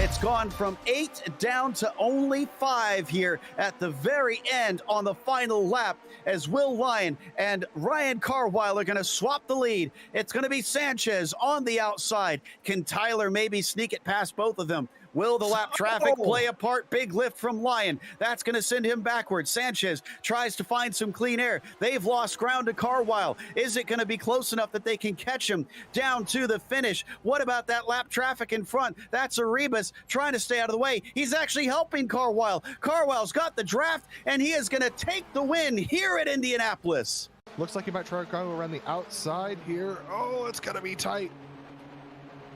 It's gone from 8 down to only 5 here at the very end on the final lap as Will Lyon and Ryan Carwile are going to swap the lead. It's going to be Sanchez on the outside. Can Tyler maybe sneak it past both of them? Will the lap traffic play a part? Big lift from Lyon. That's going to send him backwards. Sanchez tries to find some clean air. They've lost ground to Carwile. Is it going to be close enough that they can catch him down to the finish? What about that lap traffic in front? That's Arribas trying to stay out of the way. He's actually helping Carwile. Carwile's got the draft, and he is going to take the win here at Indianapolis. Looks like he might try to go around the outside here. Oh, it's going to be tight.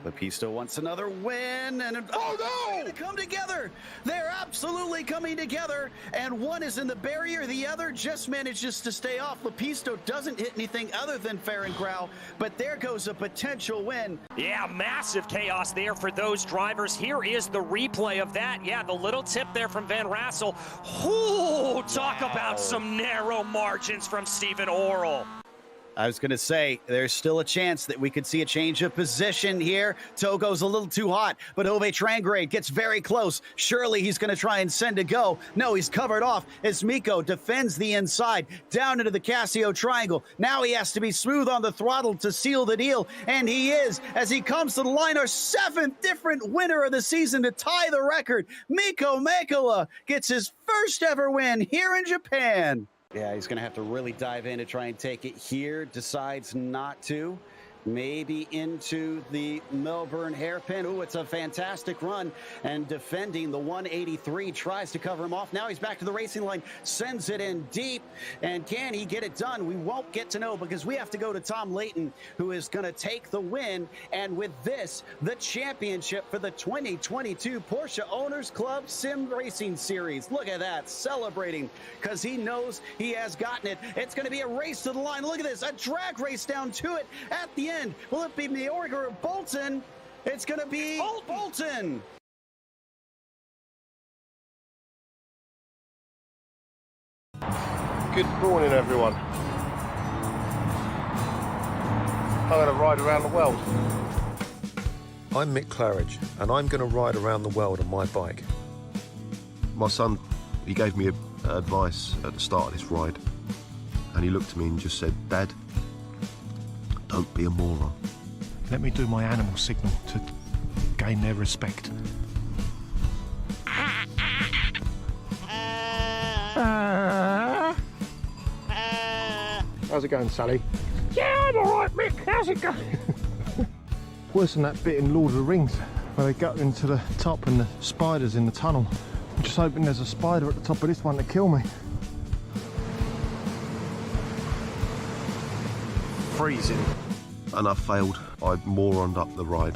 Lepisto wants another win, and oh no! They come together. They're absolutely coming together, and one is in the barrier. The other just manages to stay off. Lepisto doesn't hit anything other than fair and growl, but there goes a potential win. Yeah, massive chaos there for those drivers. Here is the replay of that. Yeah, the little tip there from Van Rassel. Ooh, talk about some narrow margins from Stephen Orrell. I was going to say, there's still a chance that we could see a change of position here. Togo's a little too hot, but Ove Trangrade gets very close. Surely he's going to try and send a go. No, he's covered off as Miko defends the inside down into the Casio triangle. Now he has to be smooth on the throttle to seal the deal, and he is as he comes to the line. Our 7th different winner of the season to tie the record. Miko Makela gets his first ever win here in Japan. Yeah, he's going to have to really dive in to try and take it here. Decides not to. Maybe into the Melbourne hairpin. Ooh, it's a fantastic run. And defending the 183, tries to cover him off. Now he's back to the racing line, sends it in deep. And can he get it done? We won't get to know because we have to go to Tom Layton, who is going to take the win. And with this, the championship for the 2022 Porsche Owners Club Sim Racing Series. Look at that, celebrating because he knows he has gotten it. It's going to be a race to the line. Look at this, a drag race down to it at the end. Will it be Mayorga or Bolton? It's going to be Bolton. Good morning, everyone. I'm going to ride around the world. I'm Mick Claridge, and I'm going to ride around the world on my bike. My son, he gave me advice at the start of this ride, and he looked at me and just said, "Dad, don't be a moron." Let me do my animal signal to gain their respect. How's it going, Sally? Yeah, I'm alright, Mick. How's it going? Worse than that bit in Lord of the Rings where they go into the top and the spider's in the tunnel. I'm just hoping there's a spider at the top of this one to kill me. Freezing. And I failed. I moroned up the ride.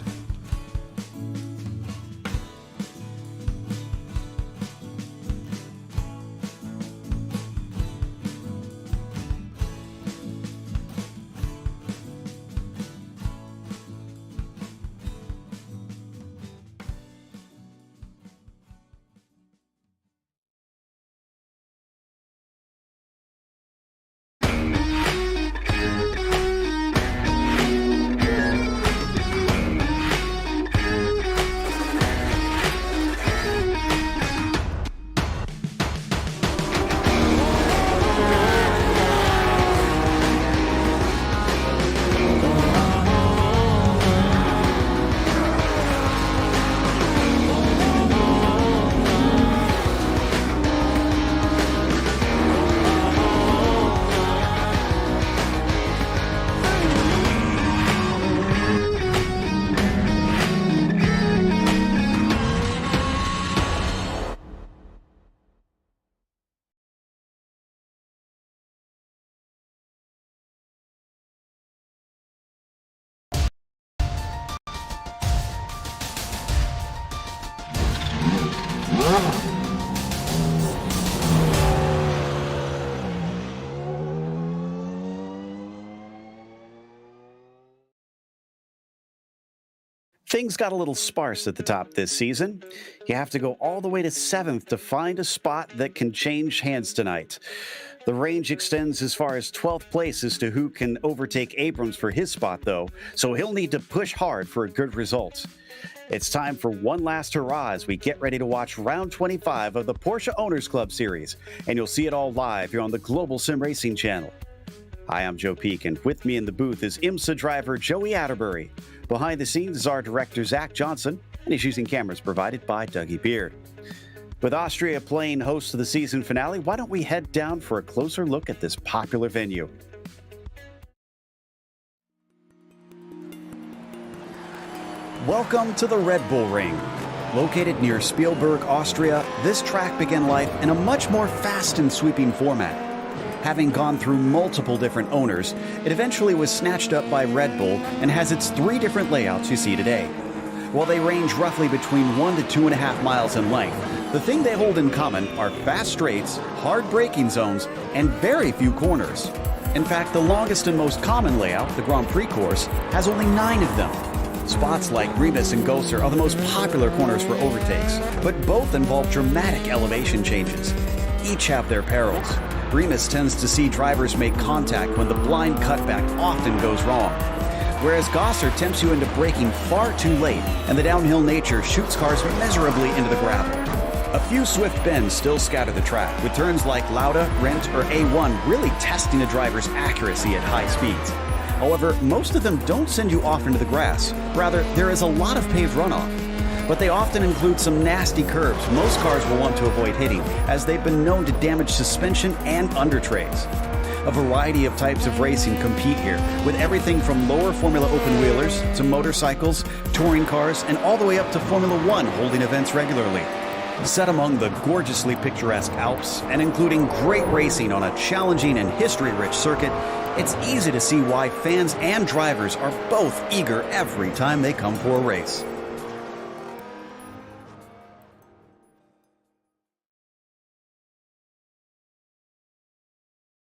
Things got a little sparse at the top this season. You have to go all the way to 7th to find a spot that can change hands tonight. The range extends as far as 12th place as to who can overtake Abrams for his spot, though, so he'll need to push hard for a good result. It's time for one last hurrah as we get ready to watch round 25 of the Porsche Owners Club Series, and you'll see it all live here on the Global Sim Racing Channel. Hi, I'm Joe Peak, and with me in the booth is IMSA driver Joey Atterbury. Behind the scenes is our director Zach Johnson, and he's using cameras provided by Dougie Beard. With Austria playing host to the season finale, why don't we head down for a closer look at this popular venue? Welcome to the Red Bull Ring. Located near Spielberg, Austria, this track began life in a much more fast and sweeping format. Having gone through multiple different owners, it eventually was snatched up by Red Bull and has its 3 different layouts you see today. While they range roughly between 1 to 2.5 miles in length, the thing they hold in common are fast straights, hard braking zones, and very few corners. In fact, the longest and most common layout, the Grand Prix course, has only 9 of them. Spots like Remus and Gosser are the most popular corners for overtakes, but both involve dramatic elevation changes. Each have their perils. Remus tends to see drivers make contact when the blind cutback often goes wrong, whereas Gosser tempts you into braking far too late, and the downhill nature shoots cars miserably into the gravel. A few swift bends still scatter the track, with turns like Lauda, Rent, or A1 really testing a driver's accuracy at high speeds. However, most of them don't send you off into the grass. Rather, there is a lot of paved runoff. But they often include some nasty curves most cars will want to avoid hitting, as they've been known to damage suspension and undertrays. A variety of types of racing compete here, with everything from lower Formula open wheelers to motorcycles, touring cars, and all the way up to Formula One holding events regularly. Set among the gorgeously picturesque Alps and including great racing on a challenging and history-rich circuit, it's easy to see why fans and drivers are both eager every time they come for a race.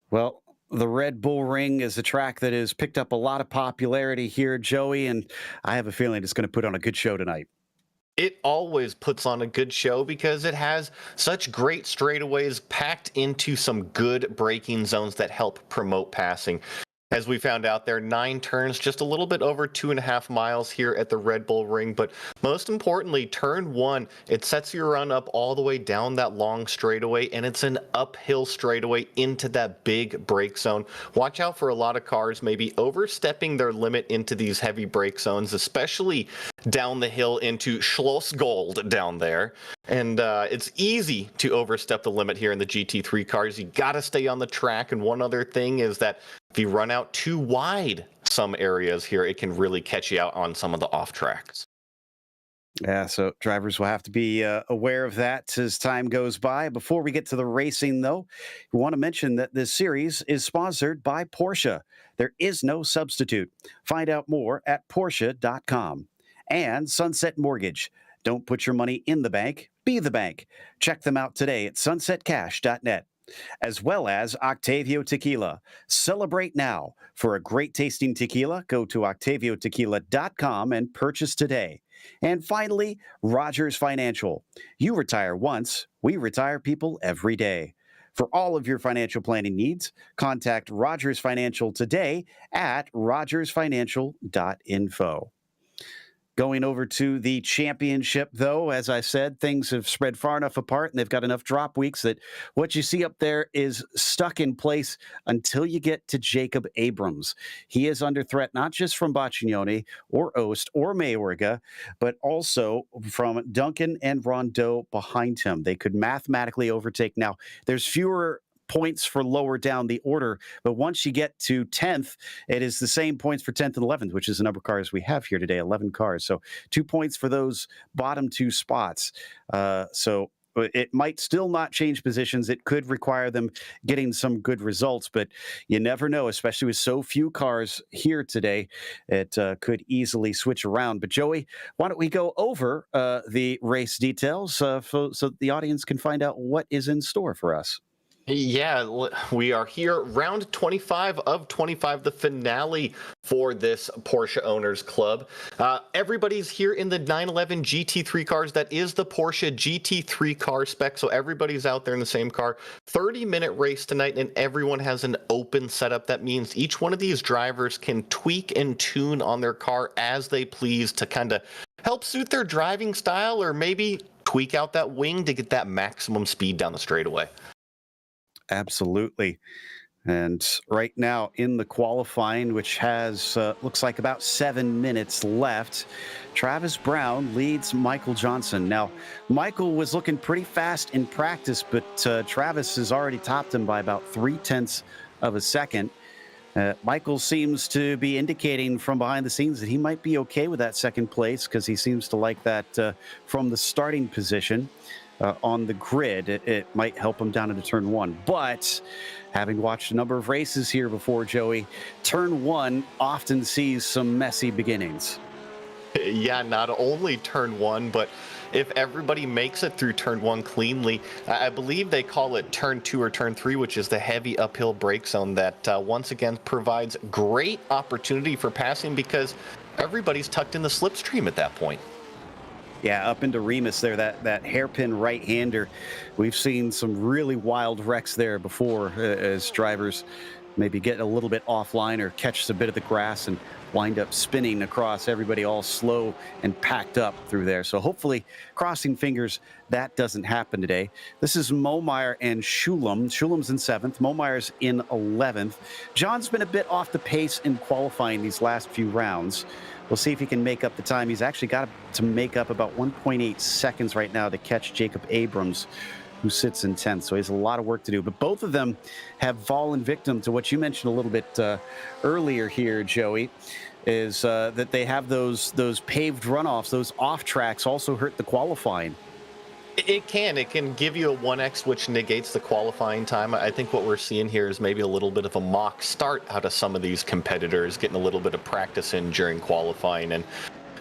Well, the Red Bull Ring is a track that has picked up a lot of popularity here, Joey, and I have a feeling it's going to put on a good show tonight. It always puts on a good show because it has such great straightaways packed into some good braking zones that help promote passing. As we found out, there are 9 turns, just a little bit over 2.5 miles here at the Red Bull Ring. But most importantly, turn 1, it sets your run up all the way down that long straightaway, and it's an uphill straightaway into that big brake zone. Watch out for a lot of cars maybe overstepping their limit into these heavy brake zones, especially down the hill into Schloss Gold down there. And it's easy to overstep the limit here in the GT3 cars. You got to stay on the track. And one other thing is that if you run out too wide some areas here, it can really catch you out on some of the off tracks. Yeah, so drivers will have to be aware of that as time goes by. Before we get to the racing, though, we want to mention that this series is sponsored by Porsche. There is no substitute. Find out more at Porsche.com. And Sunset Mortgage. Don't put your money in the bank, be the bank. Check them out today at sunsetcash.net. As well as Octavio Tequila. Celebrate now. For a great tasting tequila, go to octaviotequila.com and purchase today. And finally, Rogers Financial. You retire once, we retire people every day. For all of your financial planning needs, contact Rogers Financial today at rogersfinancial.info. Going over to the championship, though, as I said, things have spread far enough apart and they've got enough drop weeks that what you see up there is stuck in place until you get to Jacob Abrams. He is under threat not just from Baccignoni or Ost or Mayorga, but also from Duncan and Rondeau behind him. They could mathematically overtake. Now, there's fewer points for lower down the order, but once you get to 10th, it is the same points for 10th and 11th, which is the number of cars we have here today, 11 cars. So 2 points for those bottom 2 spots. So it might still not change positions. It could require them getting some good results, but you never know, especially with so few cars here today. It could easily switch around. But Joey, why don't we go over the race details so the audience can find out what is in store for us? Yeah, we are here, round 25 of 25, the finale for this Porsche Owners Club. Everybody's here in the 911 GT3 cars. That is the Porsche GT3 car spec, so everybody's out there in the same car. 30-minute race tonight, and everyone has an open setup. That means each one of these drivers can tweak and tune on their car as they please to kind of help suit their driving style, or maybe tweak out that wing to get that maximum speed down the straightaway. Absolutely. And right now in the qualifying, which has looks like about 7 minutes left, Travis Brown leads Michael Johnson. Now, Michael was looking pretty fast in practice, but Travis has already topped him by about 0.3 of a second. Michael seems to be indicating from behind the scenes that he might be okay with that second place because he seems to like that from the starting position. On the grid, it might help him down into turn one. But having watched a number of races here before, Joey, turn one often sees some messy beginnings. Yeah, not only turn one, but if everybody makes it through turn one cleanly, I believe they call it turn two or turn three, which is the heavy uphill brake zone that once again provides great opportunity for passing because everybody's tucked in the slipstream at that point. Yeah, up into Remus there, that hairpin right-hander. We've seen some really wild wrecks there before as drivers maybe get a little bit offline or catch a bit of the grass and wind up spinning across, everybody all slow and packed up through there. So hopefully, crossing fingers, that doesn't happen today. This is Momeyer and Schulem. Schulem's in 7th, Momeyer's in 11th. John's been a bit off the pace in qualifying these last few rounds. We'll see if he can make up the time. He's actually got to make up about 1.8 seconds right now to catch Jacob Abrams, who sits in 10th. So he has a lot of work to do. But both of them have fallen victim to what you mentioned a little bit earlier here, Joey, is that they have those paved runoffs, those off tracks also hurt the qualifying. It can give you a 1x, which negates the qualifying time. I think what we're seeing here is maybe a little bit of a mock start out of some of these competitors, getting a little bit of practice in during qualifying. And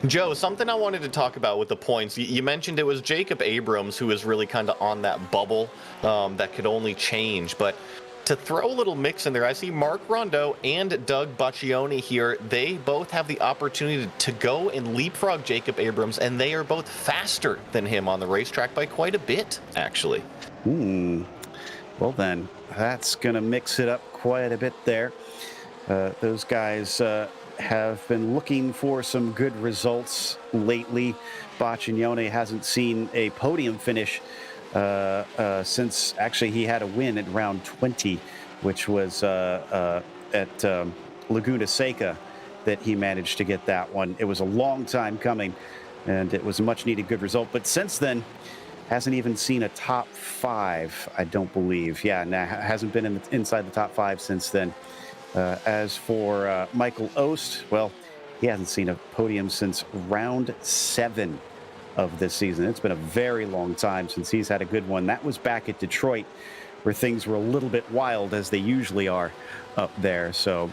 Joe, something I wanted to talk about with the points, you mentioned it was Jacob Abrams who was really kind of on that bubble that could only change. But to throw a little mix in there, I see Mark Rondeau and Doug Baccioni here. They both have the opportunity to go and leapfrog Jacob Abrams, and they are both faster than him on the racetrack by quite a bit, actually. Well, then, that's going to mix it up quite a bit there. Those guys have been looking for some good results lately. Baccioni hasn't seen a podium finish since actually he had a win at round 20, which was at Laguna Seca that he managed to get that one. It was a long time coming, and it was a much needed good result. But since then, hasn't even seen a top 5, I don't believe. Yeah, hasn't been inside the top 5 since then. As for Michael Ost, well, he hasn't seen a podium since round 7 of this season. It's been a very long time since he's had a good one. That was back at Detroit, where things were a little bit wild, as they usually are up there. So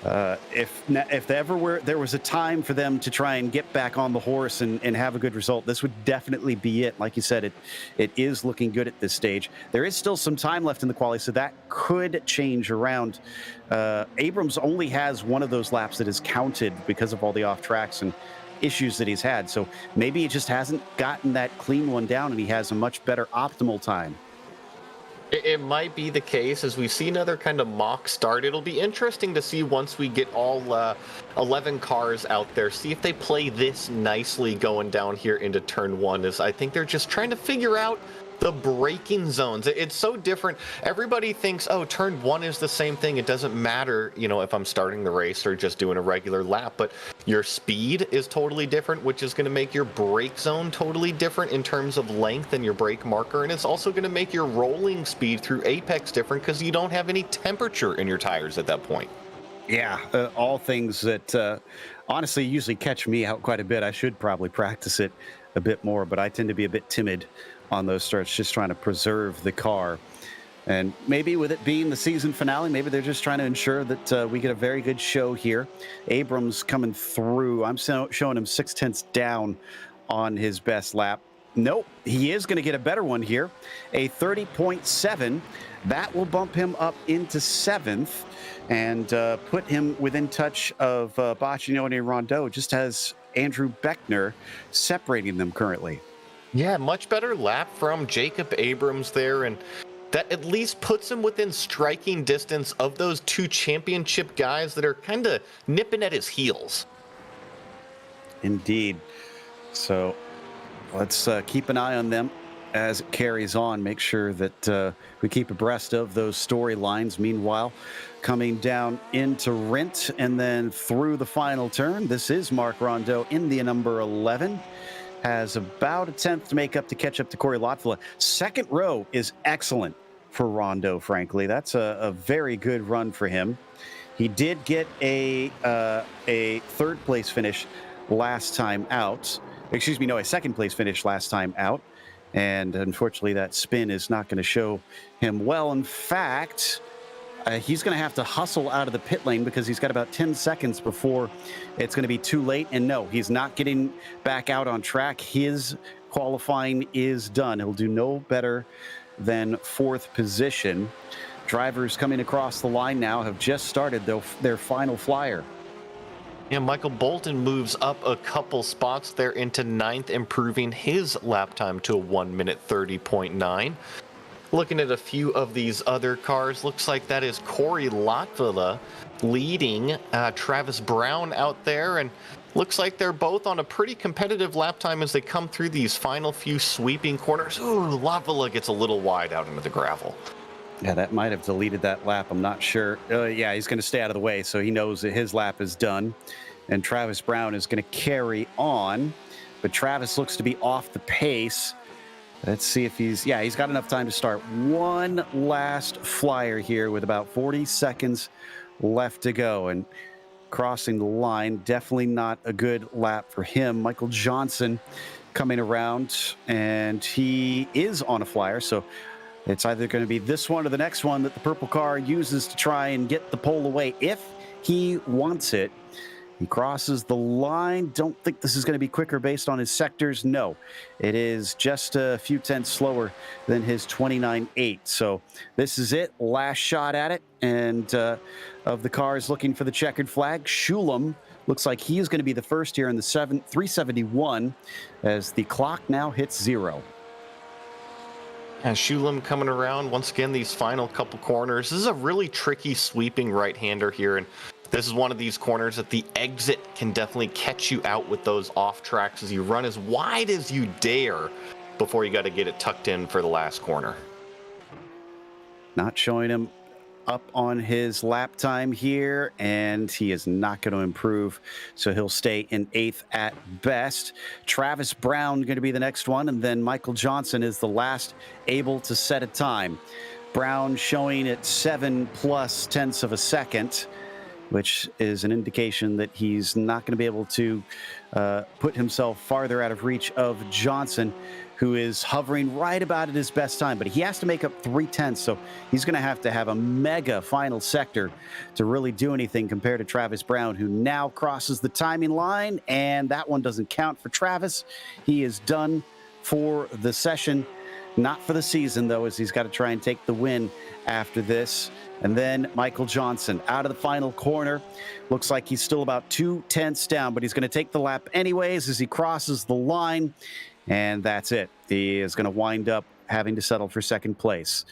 if there was a time for them to try and get back on the horse and have a good result, this would definitely be it. Like you said, it is looking good at this stage. There is still some time left in the quali, so that could change around. Abrams only has one of those laps that is counted because of all the off tracks and issues that he's had. So maybe he just hasn't gotten that clean one down and he has a much better optimal time. It might be the case as we see another kind of mock start. It'll be interesting to see once we get all 11 cars out there, see if they play this nicely going down here into turn 1. As I think they're just trying to figure out the braking zones. It's so different. Everybody thinks, oh, turn 1 is the same thing. It doesn't matter, if I'm starting the race or just doing a regular lap, but your speed is totally different, which is going to make your brake zone totally different in terms of length and your brake marker. And it's also going to make your rolling speed through apex different because you don't have any temperature in your tires at that point. Yeah, all things that honestly usually catch me out quite a bit. I should probably practice it a bit more, but I tend to be a bit timid on those starts, just trying to preserve the car. And maybe with it being the season finale, maybe they're just trying to ensure that we get a very good show here. Abrams coming through. I'm showing him 0.6 down on his best lap. Nope, he is going to get a better one here. A 30.7. That will bump him up into 7th and put him within touch of Boccioni and Rondeau, just as Andrew Beckner separating them currently. Yeah, much better lap from Jacob Abrams there, and that at least puts him within striking distance of those two championship guys that are kind of nipping at his heels. Indeed. So let's keep an eye on them as it carries on. Make sure that we keep abreast of those storylines. Meanwhile, coming down into Rent and then through the final turn, this is Mark Rondeau in the number 11. Has about a 10th to make up to catch up to Corey Lotfula. Second row is excellent for Rondeau, frankly. That's a very good run for him. He did get a third place finish last time out. Excuse me, no, a second place finish last time out. And unfortunately, that spin is not going to show him well. In fact, he's going to have to hustle out of the pit lane because he's got about 10 seconds before it's going to be too late. And no, he's not getting back out on track. His qualifying is done. He'll do no better than 4th position. Drivers coming across the line now have just started their final flyer. Yeah, Michael Bolton moves up a couple spots there into 9th, improving his lap time to a 1 minute 30.9. Looking at a few of these other cars, looks like that is Corey Lotfula leading Travis Brown out there, and looks like they're both on a pretty competitive lap time as they come through these final few sweeping corners. Ooh, Lotfula gets a little wide out into the gravel. Yeah, that might have deleted that lap. I'm not sure. Yeah, he's going to stay out of the way, so he knows that his lap is done. And Travis Brown is going to carry on. But Travis looks to be off the pace. Let's see if he's got enough time to start one last flyer here with about 40 seconds left to go. And crossing the line, definitely not a good lap for him. Michael Johnson coming around, and he is on a flyer, so it's either going to be this one or the next one that the purple car uses to try and get the pole away if he wants it. He crosses the line. Don't think this is going to be quicker based on his sectors. No, it is just a few tenths slower than his 29.8. So this is it. Last shot at it. And of the cars looking for the checkered flag, Shulam looks like he is going to be the first here in the 371 as the clock now hits 0. And Shulam coming around once again, these final couple corners. This is a really tricky sweeping right-hander here, and this is one of these corners that the exit can definitely catch you out with those off tracks as you run as wide as you dare before you got to get it tucked in for the last corner. Not showing him up on his lap time here, and he is not going to improve, so he'll stay in 8th at best. Travis Brown going to be the next one, and then Michael Johnson is the last able to set a time. Brown showing at 7+ tenths of a second, which is an indication that he's not going to be able to put himself farther out of reach of Johnson, who is hovering right about at his best time. But he has to make up 3 tenths, so he's going to have a mega final sector to really do anything compared to Travis Brown, who now crosses the timing line, and that one doesn't count for Travis. He is done for the session. Not for the season, though, as he's got to try and take the win after this. And then Michael Johnson out of the final corner. Looks like he's still about 2 tenths down, but he's going to take the lap anyways as he crosses the line. And that's it. He is going to wind up having to settle for second place.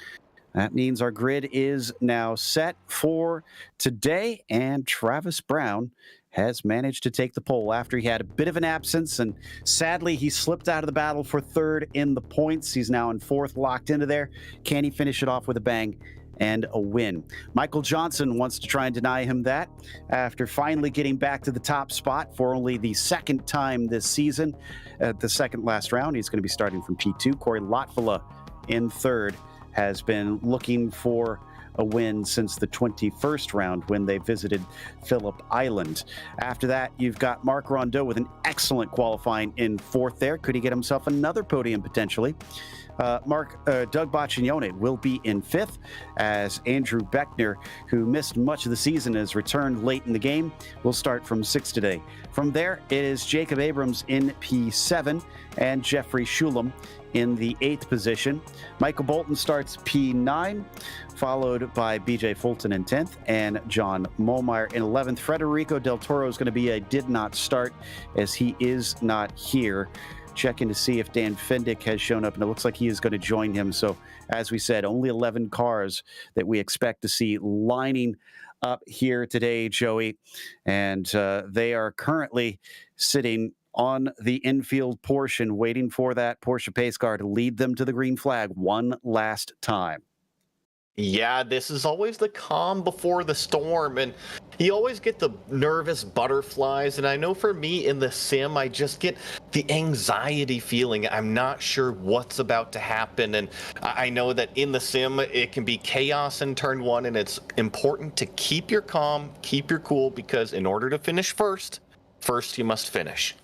That means our grid is now set for today, and Travis Brown has managed to take the pole after he had a bit of an absence, and sadly he slipped out of the battle for 3rd in the points. He's now in 4th, locked into there. Can he finish it off with a bang and a win? Michael Johnson wants to try and deny him that after finally getting back to the top spot for only the 2nd time this season. At the 2nd last round, he's going to be starting from P2. Corey Lotfula in 3rd has been looking for a win since the 21st round when they visited Phillip Island. After that, you've got Mark Rondeau with an excellent qualifying in 4th there. Could he get himself another podium potentially? Doug Boccignone will be in 5th, as Andrew Beckner, who missed much of the season, has returned late in the game, will start from 6th today. From there, it is Jacob Abrams in P7 and Jeffrey Shulam in the 8th position. Michael Bolton starts P9, followed by BJ Fulton in 10th and John Molmeyer in 11th. Federico Del Toro is going to be a did not start, as he is not here. Checking to see if Dan Fendick has shown up, and it looks like he is going to join him. So, as we said, only 11 cars that we expect to see lining up here today, Joey. And they are currently sitting on the infield portion, waiting for that Porsche pace car to lead them to the green flag one last time. Yeah, this is always the calm before the storm, and you always get the nervous butterflies. And I know for me in the sim, I just get the anxiety feeling. I'm not sure what's about to happen. And I know that in the sim, it can be chaos in turn 1, and it's important to keep your calm, keep your cool, because in order to finish first you must finish.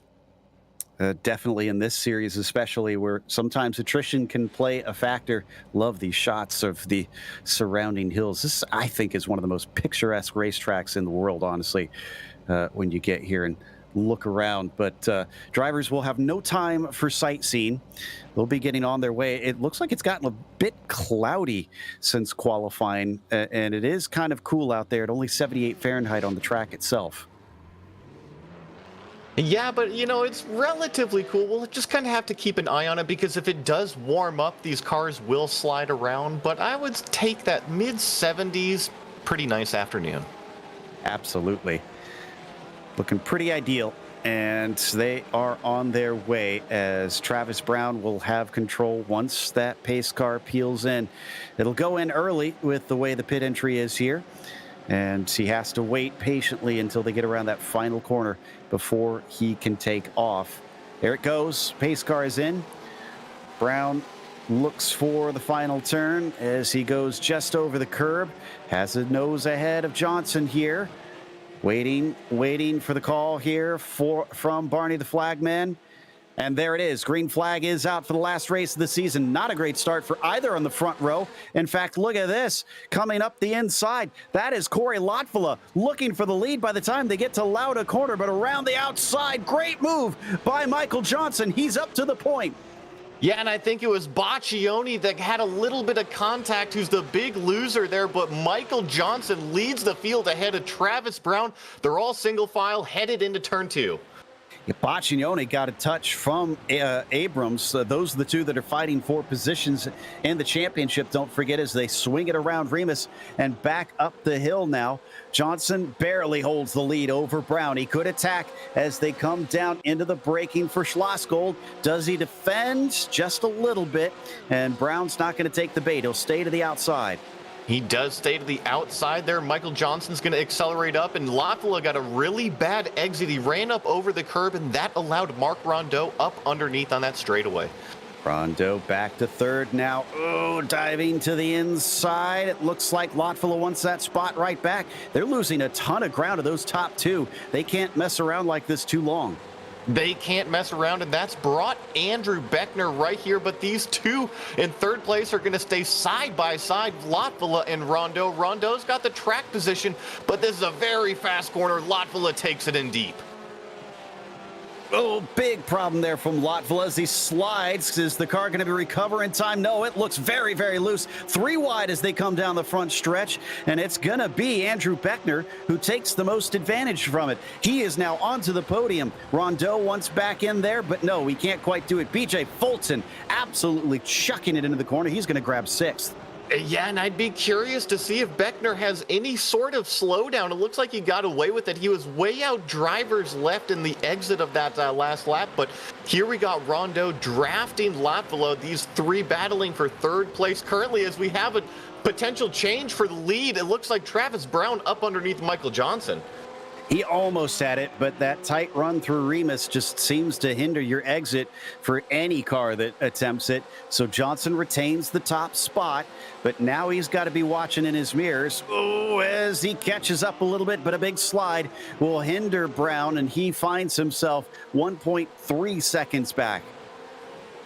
Definitely in this series, especially where sometimes attrition can play a factor. Love these shots of the surrounding hills. This, I think, is one of the most picturesque racetracks in the world, honestly, when you get here and look around. But drivers will have no time for sightseeing. They'll be getting on their way. It looks like it's gotten a bit cloudy since qualifying, and it is kind of cool out there at only 78 Fahrenheit on the track itself. Yeah, but it's relatively cool. We'll just kind of have to keep an eye on it, because if it does warm up, these cars will slide around. But I would take that mid-70s, pretty nice afternoon. Absolutely. Looking pretty ideal. And they are on their way, as Travis Brown will have control once that pace car peels in. It'll go in early with the way the pit entry is here. And he has to wait patiently until they get around that final corner before he can take off. There it goes. Pace car is in. Brown looks for the final turn as he goes just over the curb. Has a nose ahead of Johnson here. Waiting for the call here from Barney the flagman. And there it is. Green flag is out for the last race of the season. Not a great start for either on the front row. In fact, look at this. Coming up the inside, that is Corey Lotfula looking for the lead by the time they get to Lauda corner, but around the outside, great move by Michael Johnson. He's up to the point. Yeah, and I think it was Boccignone that had a little bit of contact, who's the big loser there, but Michael Johnson leads the field ahead of Travis Brown. They're all single file headed into turn 2. Boccignone got a touch from Abrams. Those are the two that are fighting for positions in the championship. Don't forget, as they swing it around Remus and back up the hill now. Johnson barely holds the lead over Brown. He could attack as they come down into the braking for Schlossgold. Does he defend? Just a little bit. And Brown's not going to take the bait. He'll stay to the outside. He does stay to the outside there. Michael Johnson's going to accelerate up, and Lotfula got a really bad exit. He ran up over the curb, and that allowed Mark Rondeau up underneath on that straightaway. Rondeau back to third now. Oh, diving to the inside. It looks like Lotfula wants that spot right back. They're losing a ton of ground to those top two. They can't mess around like this too long. They can't mess around, and that's brought Andrew Beckner right here. But these two in third place are going to stay side by side, Lotfula and Rondeau. Rondeau's got the track position, but this is a very fast corner. Lotfula takes it in deep. Oh, big problem there from Lotfula as he slides. Is the car going to recover in time? No, it looks very, very loose. 3 wide as they come down the front stretch, and it's going to be Andrew Beckner who takes the most advantage from it. He is now onto the podium. Rondeau wants back in there, but no, he can't quite do it. BJ Fulton absolutely chucking it into the corner. He's going to grab 6th. Yeah, and I'd be curious to see if Beckner has any sort of slowdown. It looks like he got away with it. He was way out drivers left in the exit of that last lap, but here we got Rondeau drafting Lotfula, these 3 battling for third place currently, as we have a potential change for the lead. It looks like Travis Brown up underneath Michael Johnson. He almost had it, but that tight run through Remus just seems to hinder your exit for any car that attempts it. So Johnson retains the top spot, but now he's got to be watching in his mirrors. Oh, as he catches up a little bit, but a big slide will hinder Brown, and he finds himself 1.3 seconds back.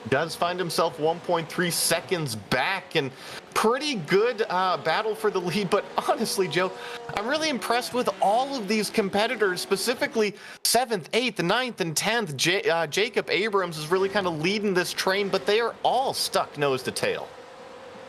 does find himself 1.3 seconds back, and pretty good battle for the lead. But honestly, Joe, I'm really impressed with all of these competitors, specifically 7th, 8th, 9th, and 10th. Jacob Abrams is really kind of leading this train, but they are all stuck nose to tail.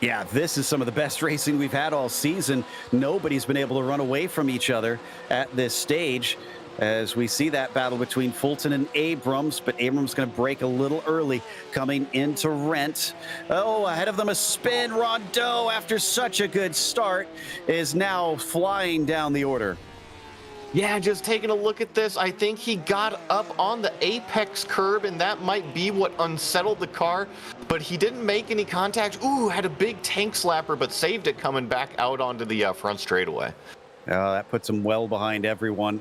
Yeah, this is some of the best racing we've had all season. Nobody's been able to run away from each other at this stage, as we see that battle between Fulton and Abrams, but Abrams going to break a little early coming into Rent. Oh, ahead of them a spin. Rondeau, after such a good start, is now flying down the order. Yeah, just taking a look at this, I think he got up on the apex curb, and that might be what unsettled the car, but he didn't make any contact. Ooh, had a big tank slapper, but saved it coming back out onto the front straightaway. That puts him well behind everyone.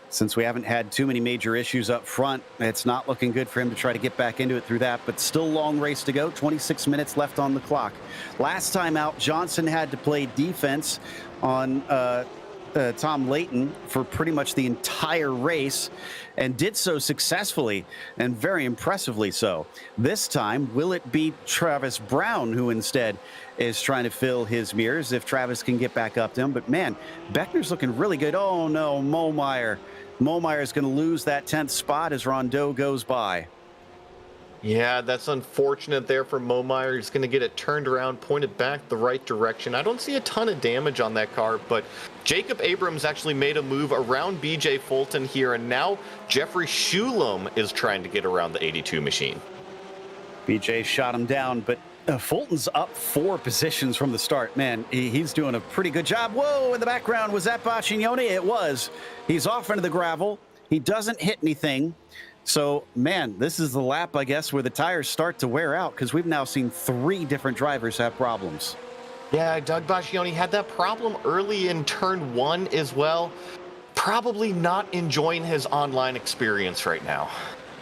Since we haven't had too many major issues up front, it's not looking good for him to try to get back into it through that, but still long race to go, 26 minutes left on the clock. Last time out, Johnson had to play defense on Tom Layton for pretty much the entire race, and did so successfully and very impressively so. This time, will it be Travis Brown who instead is trying to fill his mirrors if Travis can get back up to him? But man, Beckner's looking really good. Oh no, Momeyer is going to lose that 10th spot as Rondeau goes by. Yeah, that's unfortunate there for Momeyer. He's going to get it turned around, pointed back the right direction. I don't see a ton of damage on that car, but Jacob Abrams actually made a move around BJ Fulton here, and now Jeffrey Schulem is trying to get around the 82 machine. BJ shot him down, but Fulton's up 4 positions from the start. Man, he's doing a pretty good job. Whoa, in the background, was that Baccioni? It was. He's off into the gravel. He doesn't hit anything. So, man, this is the lap, I guess, where the tires start to wear out, because we've now seen 3 different drivers have problems. Yeah, Doug Baccioni had that problem early in turn 1 as well. Probably not enjoying his online experience right now.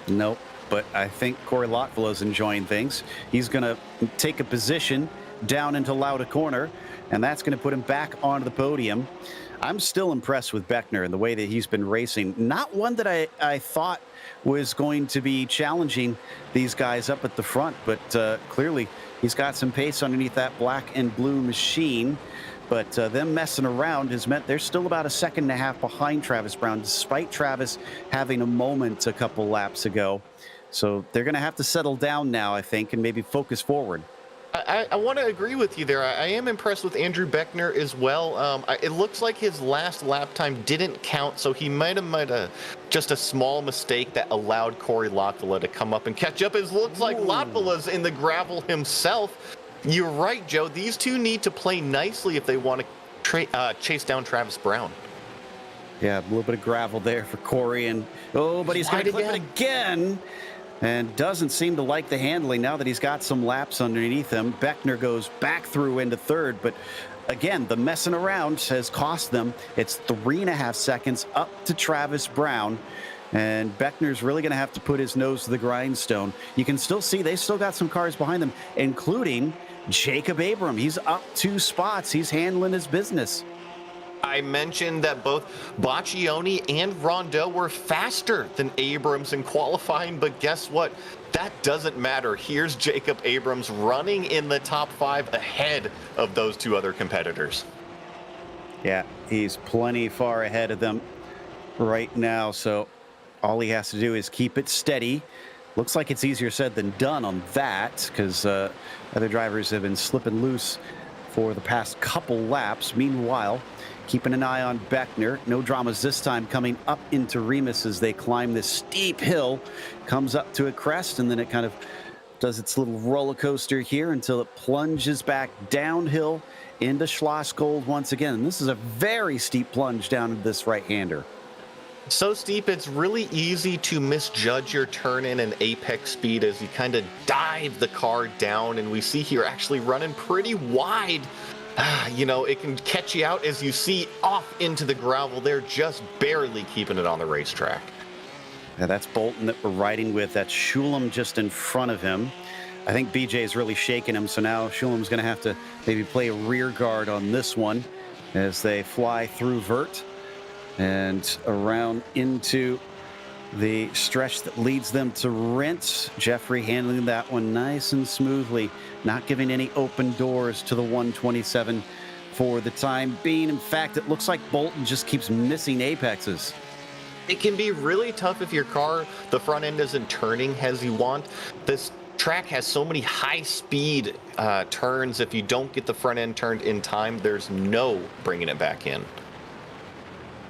Nope, but I think Corey Lotvillow's enjoying things. He's going to take a position down into Lauda Corner, and that's going to put him back onto the podium. I'm still impressed with Beckner and the way that he's been racing. Not one that I thought was going to be challenging these guys up at the front, but clearly he's got some pace underneath that black and blue machine. But them messing around has meant they're still about 1.5 seconds behind Travis Brown, despite Travis having a moment a couple laps ago. So they're going to have to settle down now, I think, and maybe focus forward. I want to agree with you there. I am impressed with Andrew Beckner as well. It looks like his last lap time didn't count, so he might have made just a small mistake that allowed Corey Lotvillow to come up and catch up. It looks like Lotvillow's in the gravel himself. You're right, Joe. These two need to play nicely if they want to chase down Travis Brown. Yeah, a little bit of gravel there for Corey, and but he's going to clip it again. And doesn't seem to like the handling now that he's got some laps underneath him. Beckner goes back through into 3rd, but again, the messing around has cost them. It's 3.5 seconds up to Travis Brown, and Beckner's really going to have to put his nose to the grindstone. You can still see they still got some cars behind them, including Jacob Abrams. He's up 2 spots. He's handling his business. I mentioned that both Baccioni and Rondeau were faster than Abrams in qualifying, but guess what? That doesn't matter. Here's Jacob Abrams running in the top 5 ahead of those 2 other competitors. Yeah, he's plenty far ahead of them right now, so all he has to do is keep it steady. Looks like it's easier said than done on that, because other drivers have been slipping loose for the past couple laps. Meanwhile, keeping an eye on Beckner. No dramas this time, coming up into Remus as they climb this steep hill. Comes up to a crest, and then it kind of does its little roller coaster here until it plunges back downhill into Schlossgold once again. And this is a very steep plunge down into this right-hander. So steep, it's really easy to misjudge your turn in and apex speed as you kind of dive the car down. And we see here actually running pretty wide. You know, it can catch you out as you see off into the gravel. They're just barely keeping it on the racetrack. Yeah, that's Bolton that we're riding with. That's Schulem just in front of him. I think BJ is really shaking him, so now Schulem's going to have to maybe play a rear guard on this one as they fly through Vert and around into the stretch that leads them to Rinse. Jeffrey handling that one nice and smoothly, not giving any open doors to the 127 for the time being. In fact, it looks like Bolton just keeps missing apexes. It can be really tough if your car, the front end isn't turning as you want. This track has so many high-speed turns. If you don't get the front end turned in time, there's no bringing it back in.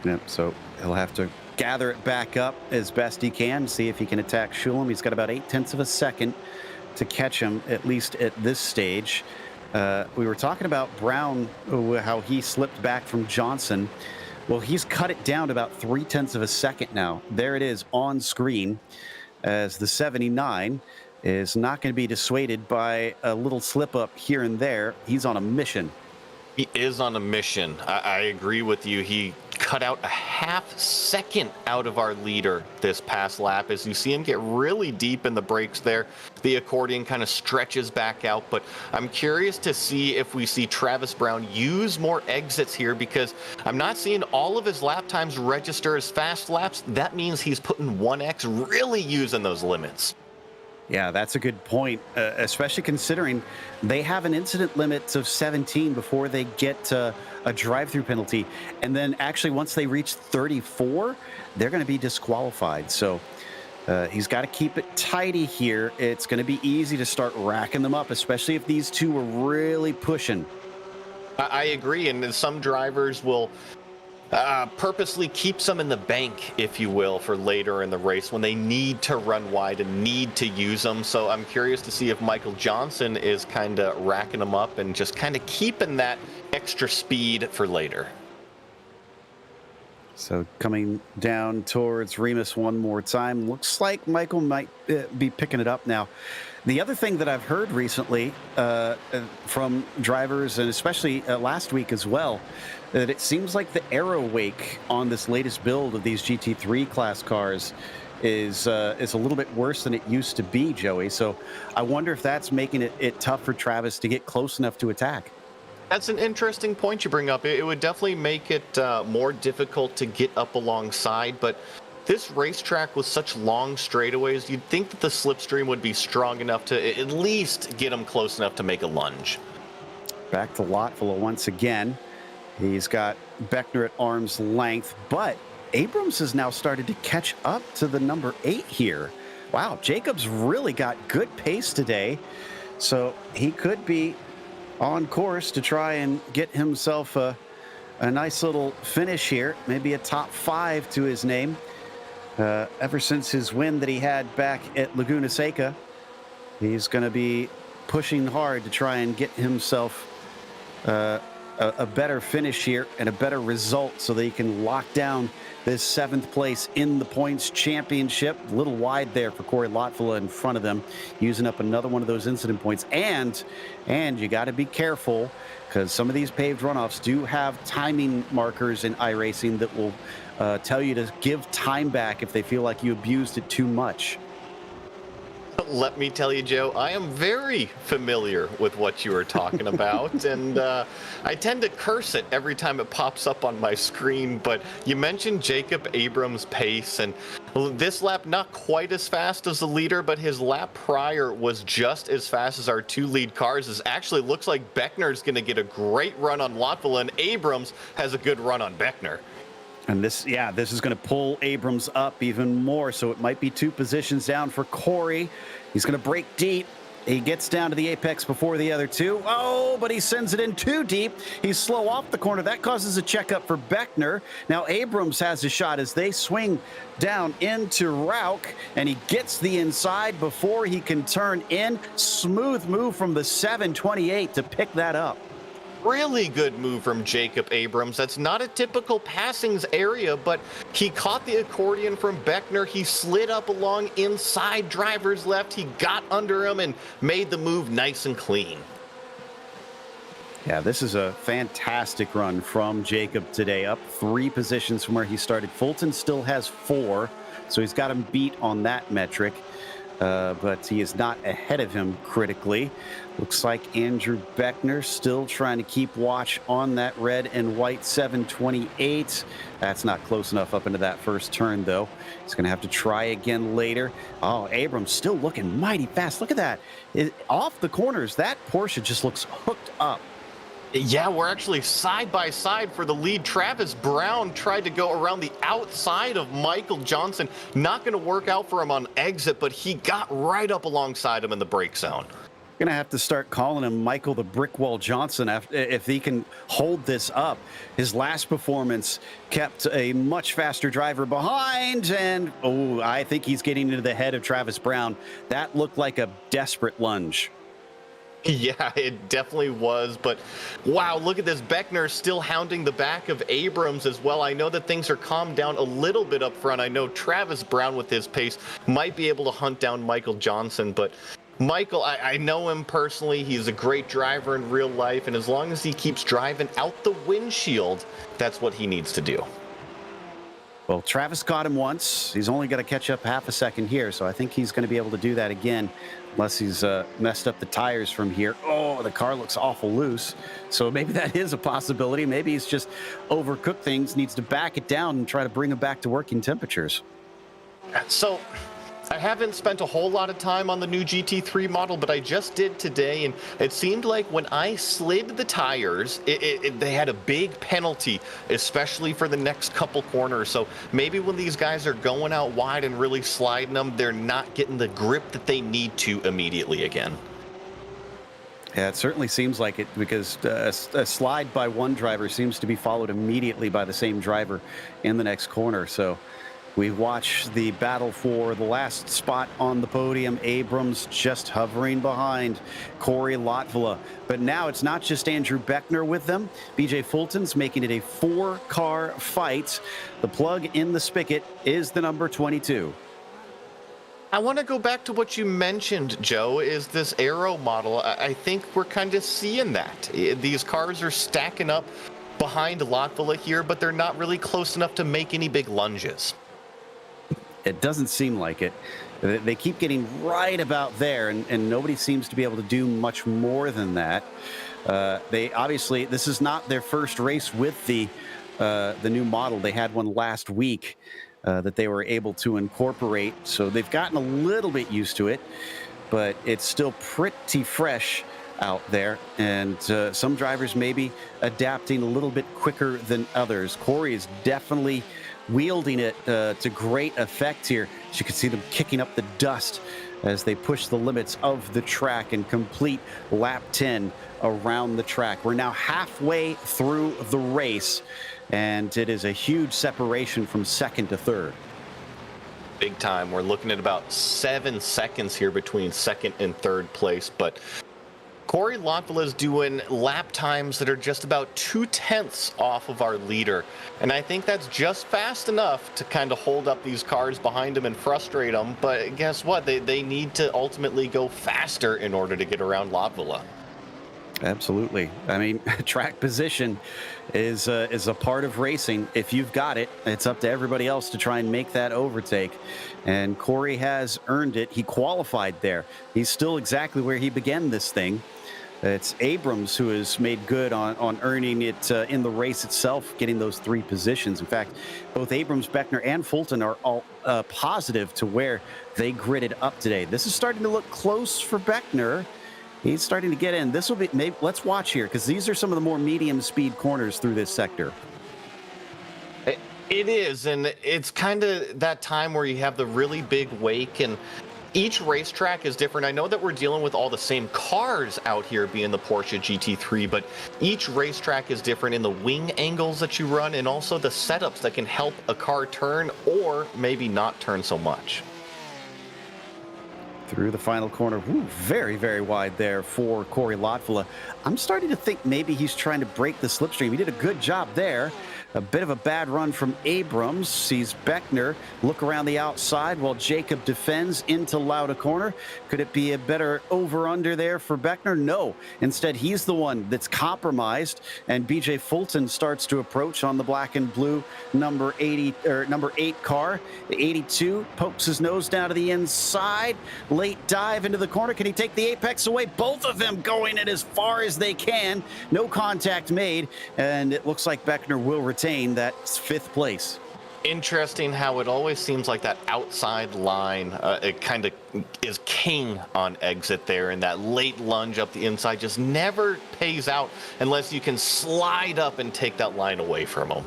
Yep, so he'll have to gather it back up as best he can, see if he can attack Shulem. He's got about 0.8 of a second to catch him, at least at this stage. We were talking about Brown, how he slipped back from Johnson. Well, he's cut it down to about 0.3 of a second now. There it is on screen, as the 79 is not going to be dissuaded by a little slip up here and there. He's on a mission. He is on a mission. I agree with you. He cut out a half second out of our leader this past lap. As you see him get really deep in the brakes there, the accordion kind of stretches back out. But I'm curious to see if we see Travis Brown use more exits here, because I'm not seeing all of his lap times register as fast laps. That means he's putting 1x, really using those limits. Yeah, that's a good point, especially considering they have an incident limit of 17 before they get a drive-through penalty. And then actually once they reach 34, they're going to be disqualified. So he's got to keep it tidy here. It's going to be easy to start racking them up, especially if these two are really pushing. I agree, and some drivers will purposely keep some in the bank, if you will, for later in the race when they need to run wide and need to use them. So I'm curious to see if Michael Johnson is kind of racking them up and just kind of keeping that extra speed for later. So coming down towards Remus one more time. Looks like Michael might be picking it up now. The other thing that I've heard recently from drivers, and especially last week as well, that it seems like the aero wake on this latest build of these GT3 class cars is a little bit worse than it used to be, Joey. So I wonder if that's making it tough for Travis to get close enough to attack. That's an interesting point you bring up. It would definitely make it more difficult to get up alongside, but this racetrack with such long straightaways, you'd think that the slipstream would be strong enough to at least get him close enough to make a lunge. Back to Lotvilla once again. He's got Beckner at arm's length, but Abrams has now started to catch up to the number 8 here. Wow, Jacobs really got good pace today, so he could be on course to try and get himself a nice little finish here, maybe a top 5 to his name. Ever since his win that he had back at Laguna Seca, he's going to be pushing hard to try and get himself a better finish here and a better result so that he can lock down this 7th place in the points championship. A little wide there for Corey Lotvilla in front of them, using up another one of those incident points. And you got to be careful, because some of these paved runoffs do have timing markers in iRacing that will tell you to give time back if they feel like you abused it too much. Let me tell you, Joe, I am very familiar with what you are talking about, and I tend to curse it every time it pops up on my screen. But you mentioned Jacob Abrams' pace, and this lap not quite as fast as the leader, but his lap prior was just as fast as our 2 lead cars. It actually looks like Beckner's going to get a great run on Lotvilla, and Abrams has a good run on Beckner. And this is going to pull Abrams up even more. So it might be 2 positions down for Corey. He's going to break deep. He gets down to the apex before the other 2. Oh, but he sends it in too deep. He's slow off the corner. That causes a checkup for Beckner. Now Abrams has a shot as they swing down into Rauch, and he gets the inside before he can turn in. Smooth move from the 728 to pick that up. Really good move from Jacob Abrams. That's not a typical passings area, but he caught the accordion from Beckner. He slid up along inside driver's left. He got under him and made the move nice and clean. Yeah, this is a fantastic run from Jacob today, up 3 positions from where he started. Fulton still has 4, so he's got him beat on that metric. but he is not ahead of him critically. Looks like Andrew Beckner still trying to keep watch on that red and white 728. That's not close enough up into that first turn, though. He's going to have to try again later. Oh, Abrams still looking mighty fast. Look at that. Off the corners, that Porsche just looks hooked up. Yeah, we're actually side by side for the lead. Travis Brown tried to go around the outside of Michael Johnson. Not going to work out for him on exit, but he got right up alongside him in the brake zone. Gonna have to start calling him Michael the Brickwall Johnson if he can hold this up. His last performance kept a much faster driver behind, and I think he's getting into the head of Travis Brown. That looked like a desperate lunge. Yeah, it definitely was, but wow, look at this. Beckner still hounding the back of Abrams as well. I know that things are calmed down a little bit up front. I know Travis Brown with his pace might be able to hunt down Michael Johnson, but Michael, I know him personally. He's a great driver in real life, and as long as he keeps driving out the windshield, that's what he needs to do. Well, Travis caught him once. He's only got to catch up half a second here, so I think he's going to be able to do that again, unless he's messed up the tires from here. Oh, the car looks awful loose, so maybe that is a possibility. Maybe he's just overcooked things, needs to back it down and try to bring them back to working temperatures. So I haven't spent a whole lot of time on the new GT3 model, but I just did today, and it seemed like when I slid the tires, they had a big penalty, especially for the next couple corners. So maybe when these guys are going out wide and really sliding them, they're not getting the grip that they need to immediately again. Yeah, it certainly seems like it, because a slide by one driver seems to be followed immediately by the same driver in the next corner. So we watch the battle for the last spot on the podium. Abrams just hovering behind Corey Lotvilla. But now it's not just Andrew Beckner with them. BJ Fulton's making it a 4-car fight. The plug in the spigot is the number 22. I want to go back to what you mentioned, Joe, is this aero model. I think we're kind of seeing that. These cars are stacking up behind Lotvilla here, but they're not really close enough to make any big lunges. It doesn't seem like it. They keep getting right about there, and nobody seems to be able to do much more than that. They obviously, this is not their first race with the new model. They had one last week that they were able to incorporate, so they've gotten a little bit used to it, but it's still pretty fresh out there, and some drivers may be adapting a little bit quicker than others. Corey is definitely wielding it to great effect here. As you can see them kicking up the dust as they push the limits of the track and complete lap 10 around the track. We're now halfway through the race, and it is a huge separation from second to third. Big time. We're looking at about 7 seconds here between second and third place, but Corey Lotvilla is doing lap times that are just about 2/10 off of our leader. And I think that's just fast enough to kind of hold up these cars behind him and frustrate them. But guess what? They need to ultimately go faster in order to get around Lotvilla. Absolutely. I mean, track position is a part of racing. If you've got it, it's up to everybody else to try and make that overtake. And Corey has earned it. He qualified there. He's still exactly where he began this thing. It's Abrams who has made good on earning it in the race itself, getting those 3 positions. In fact, both Abrams, Beckner, and Fulton are all positive to where they gridded up today. This is starting to look close for Beckner. He's starting to get in. This will be, maybe, let's watch here, because these are some of the more medium speed corners through this sector. It is, and it's kind of that time where you have the really big wake, and each racetrack is different. I know that we're dealing with all the same cars out here being the Porsche GT3, but each racetrack is different in the wing angles that you run and also the setups that can help a car turn or maybe not turn so much. through the final corner. Ooh, very, very wide there for Corey Lotfula. I'm starting to think maybe he's trying to break the slipstream. He did a good job there. A bit of a bad run from Abrams. Sees Beckner look around the outside while Jacob defends into Lauda corner. Could it be a better over-under there for Beckner? No. Instead, he's the one that's compromised, and BJ Fulton starts to approach on the black and blue number 8 car. The 82 pokes his nose down to the inside. Late dive into the corner. Can he take the apex away? Both of them going in as far as they can. No contact made, and it looks like Beckner will retain that 5th place. Interesting how it always seems like that outside line, it kind of is king on exit there, and that late lunge up the inside just never pays out unless you can slide up and take that line away from him.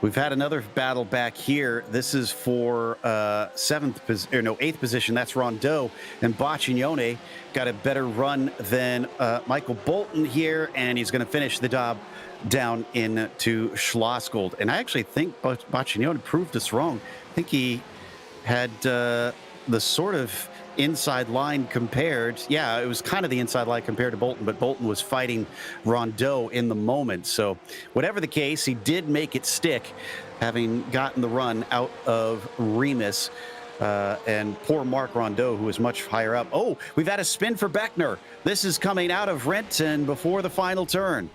We've had another battle back here. This is for 8th position. That's Rondeau, and Boccignone got a better run than Michael Bolton here, and he's going to finish the job down into Schlossgold. And I actually think Boccignone proved us wrong. I think he had the sort of inside line compared. Yeah, it was kind of the inside line compared to Bolton, but Bolton was fighting Rondeau in the moment. So whatever the case, he did make it stick, having gotten the run out of Remus. And poor Mark Rondeau, who is much higher up. Oh, we've had a spin for Beckner. This is coming out of Renton before the final turn.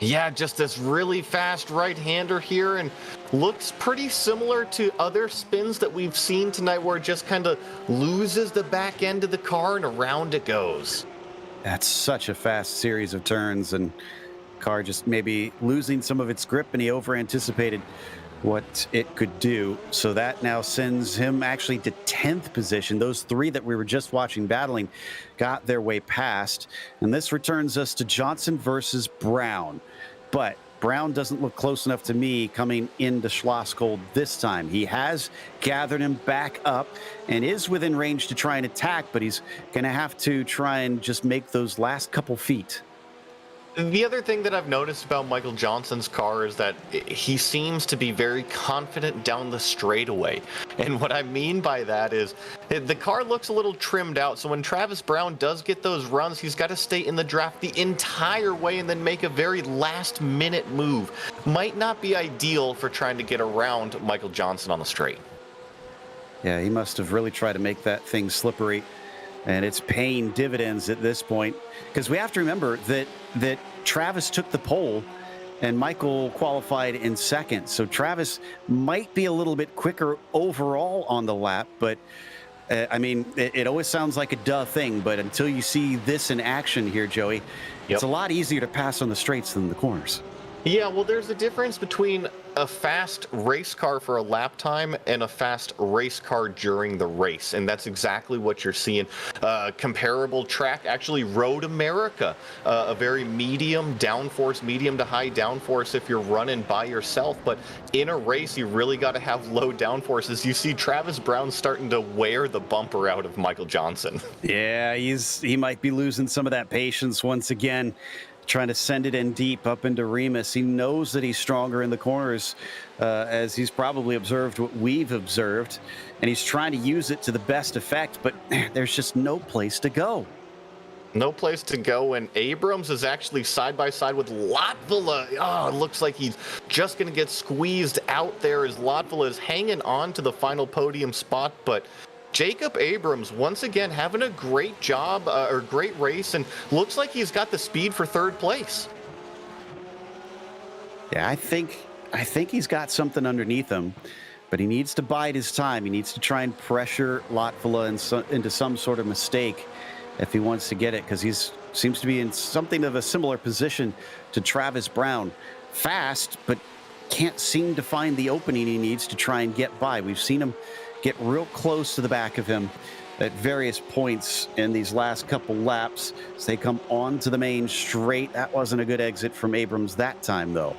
Yeah, just this really fast right-hander here, and looks pretty similar to other spins that we've seen tonight where it just kind of loses the back end of the car and around it goes. That's such a fast series of turns, and car just maybe losing some of its grip, and he over-anticipated what it could do. So that now sends him actually to 10th position. Those 3 that we were just watching battling got their way past. And this returns us to Johnson versus Brown. But Brown doesn't look close enough to me coming into Schlossgold this time. He has gathered him back up and is within range to try and attack, but he's going to have to try and just make those last couple feet. The other thing that I've noticed about Michael Johnson's car is that he seems to be very confident down the straightaway. And what I mean by that is the car looks a little trimmed out. So when Travis Brown does get those runs, he's got to stay in the draft the entire way and then make a very last minute move. Might not be ideal for trying to get around Michael Johnson on the straight. Yeah, he must have really tried to make that thing slippery. And it's paying dividends at this point, because we have to remember that Travis took the pole and Michael qualified in 2nd. So Travis might be a little bit quicker overall on the lap, but I mean, it always sounds like a duh thing, but until you see this in action here, Joey, it's a lot easier to pass on the straights than the corners. Yeah, well, there's a difference between a fast race car for a lap time and a fast race car during the race, and that's exactly what you're seeing. Comparable track, actually Road America, a very medium downforce, medium to high downforce if you're running by yourself, but in a race you really got to have low downforces. You see Travis Brown starting to wear the bumper out of Michael Johnson. Yeah, he might be losing some of that patience once again, trying to send it in deep up into Remus. He knows that he's stronger in the corners, as he's probably observed what we've observed, and he's trying to use it to the best effect, but there's just no place to go. No place to go, and Abrams is actually side by side with Lotfula. Oh, it looks like he's just going to get squeezed out there as Lotfula is hanging on to the final podium spot, but Jacob Abrams, once again, having a great job, or great race, and looks like he's got the speed for 3rd place. Yeah, I think he's got something underneath him, but he needs to bide his time. He needs to try and pressure Lotfula into some sort of mistake if he wants to get it, because he seems to be in something of a similar position to Travis Brown. Fast, but can't seem to find the opening he needs to try and get by. We've seen him get real close to the back of him at various points in these last couple laps as they come onto the main straight. That wasn't a good exit from Abrams that time, though.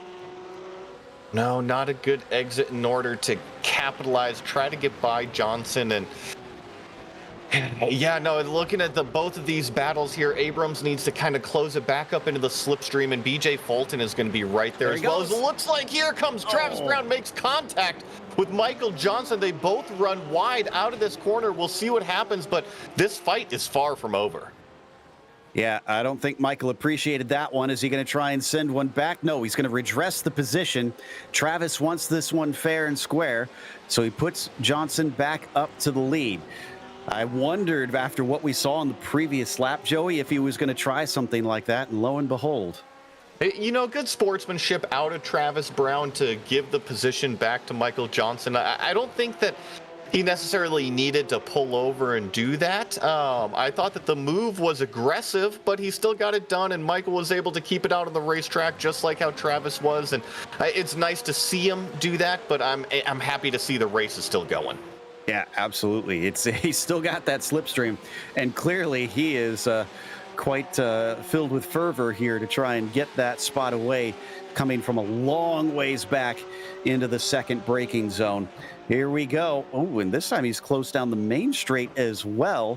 No, not a good exit in order to capitalize, try to get by Johnson, and Yeah, no, looking at both of these battles here, Abrams needs to kind of close it back up into the slipstream, and BJ Fulton is going to be right there as well. As it looks like here comes Travis Brown, makes contact with Michael Johnson. They both run wide out of this corner. We'll see what happens, but this fight is far from over. Yeah, I don't think Michael appreciated that one. Is he going to try and send one back? No, he's going to redress the position. Travis wants this one fair and square, so he puts Johnson back up to the lead. I wondered after what we saw in the previous lap, Joey, if he was going to try something like that, and lo and behold. You know, good sportsmanship out of Travis Brown to give the position back to Michael Johnson. I don't think that he necessarily needed to pull over and do that. I thought that the move was aggressive, but he still got it done, and Michael was able to keep it out on the racetrack just like how Travis was. And it's nice to see him do that, but I'm happy to see the race is still going. Yeah, absolutely. He's still got that slipstream, and clearly he is quite filled with fervor here to try and get that spot away, coming from a long ways back into the second braking zone. Here we go. Oh, and this time he's closed down the main straight as well.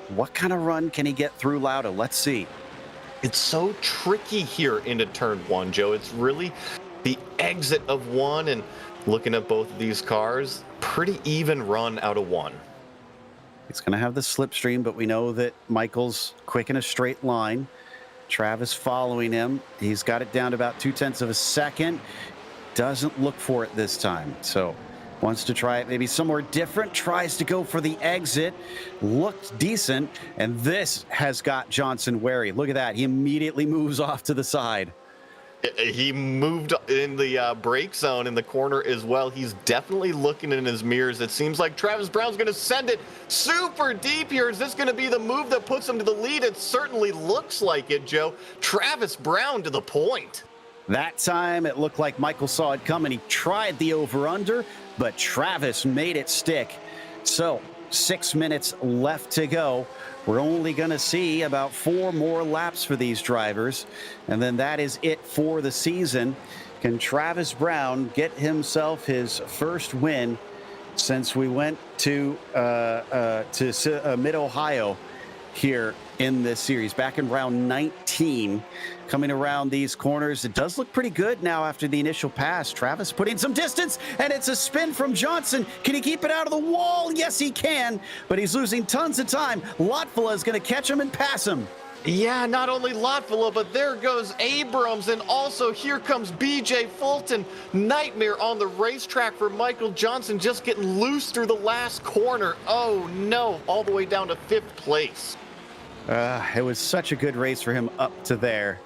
What kind of run can he get through Lauda? Let's see. It's so tricky here into turn one, Joe. It's really the exit of one, and looking at both of these cars, pretty even run out of one. He's going to have the slipstream, but we know that Michael's quick in a straight line. Travis following him. He's got it down to about 0.2 of a second. Doesn't look for it this time. So wants to try it maybe somewhere different. Tries to go for the exit. Looked decent. And this has got Johnson wary. Look at that. He immediately moves off to the side. He moved in the brake zone in the corner as well. He's definitely looking in his mirrors. It seems like Travis Brown's going to send it super deep here. Is this going to be the move that puts him to the lead? It certainly looks like it, Joe. Travis Brown to the point. That time it looked like Michael saw it coming. He tried the over-under, but Travis made it stick. So 6 minutes left to go. We're only going to see about 4 more laps for these drivers, and then that is it for the season. Can Travis Brown get himself his first win since we went to Mid-Ohio here in this series? Back in round 19, coming around these corners. It does look pretty good now after the initial pass. Travis putting some distance, and it's a spin from Johnson. Can he keep it out of the wall? Yes, he can, but he's losing tons of time. Lotfula is going to catch him and pass him. Yeah, not only Lotfula, but there goes Abrams, and also here comes BJ Fulton. Nightmare on the racetrack for Michael Johnson, just getting loose through the last corner. Oh no, all the way down to 5th place. It was such a good race for him up to there.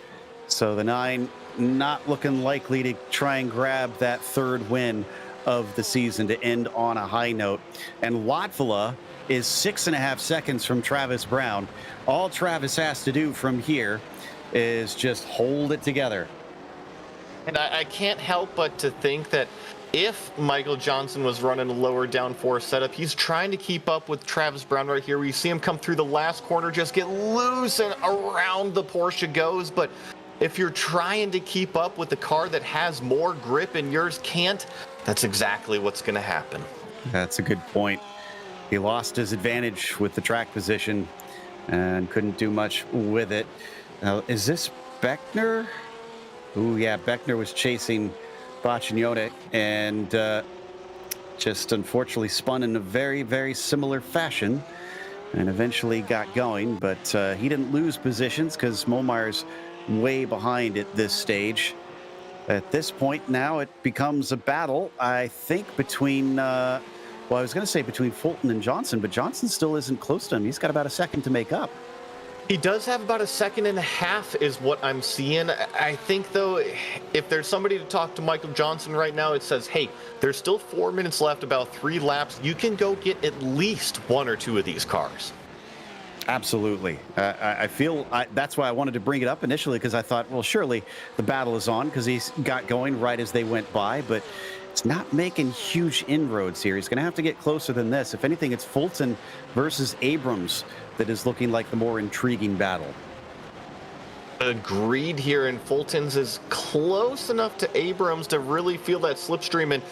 So the 9 not looking likely to try and grab that 3rd win of the season to end on a high note. And Lotfula is 6.5 seconds from Travis Brown. All Travis has to do from here is just hold it together. And I can't help but to think that if Michael Johnson was running a lower downforce setup, he's trying to keep up with Travis Brown right here. We see him come through the last corner, just get loose, and around the Porsche goes. But if you're trying to keep up with the car that has more grip and yours can't, that's exactly what's going to happen. That's a good point. He lost his advantage with the track position and couldn't do much with it. Now, is this Beckner? Ooh, yeah, Beckner was chasing Baccignone and just unfortunately spun in a very, very similar fashion and eventually got going, but he didn't lose positions because Momeyer's way behind at this stage. At this point now, it becomes a battle, I think, between, well, I was going to say between Fulton and Johnson, but Johnson still isn't close to him. He's got about a second to make up. He does have about a 1.5 seconds is what I'm seeing. I think, though, if there's somebody to talk to Michael Johnson right now, it says, hey, there's still 4 minutes left, about 3 laps. You can go get at least 1 or 2 of these cars. Absolutely. I feel that's why I wanted to bring it up initially, because I thought, well, surely the battle is on because he's got going right as they went by, but it's not making huge inroads here. He's going to have to get closer than this. If anything, it's Fulton versus Abrams that is looking like the more intriguing battle. Agreed here, and Fulton's is close enough to Abrams to really feel that slipstream. And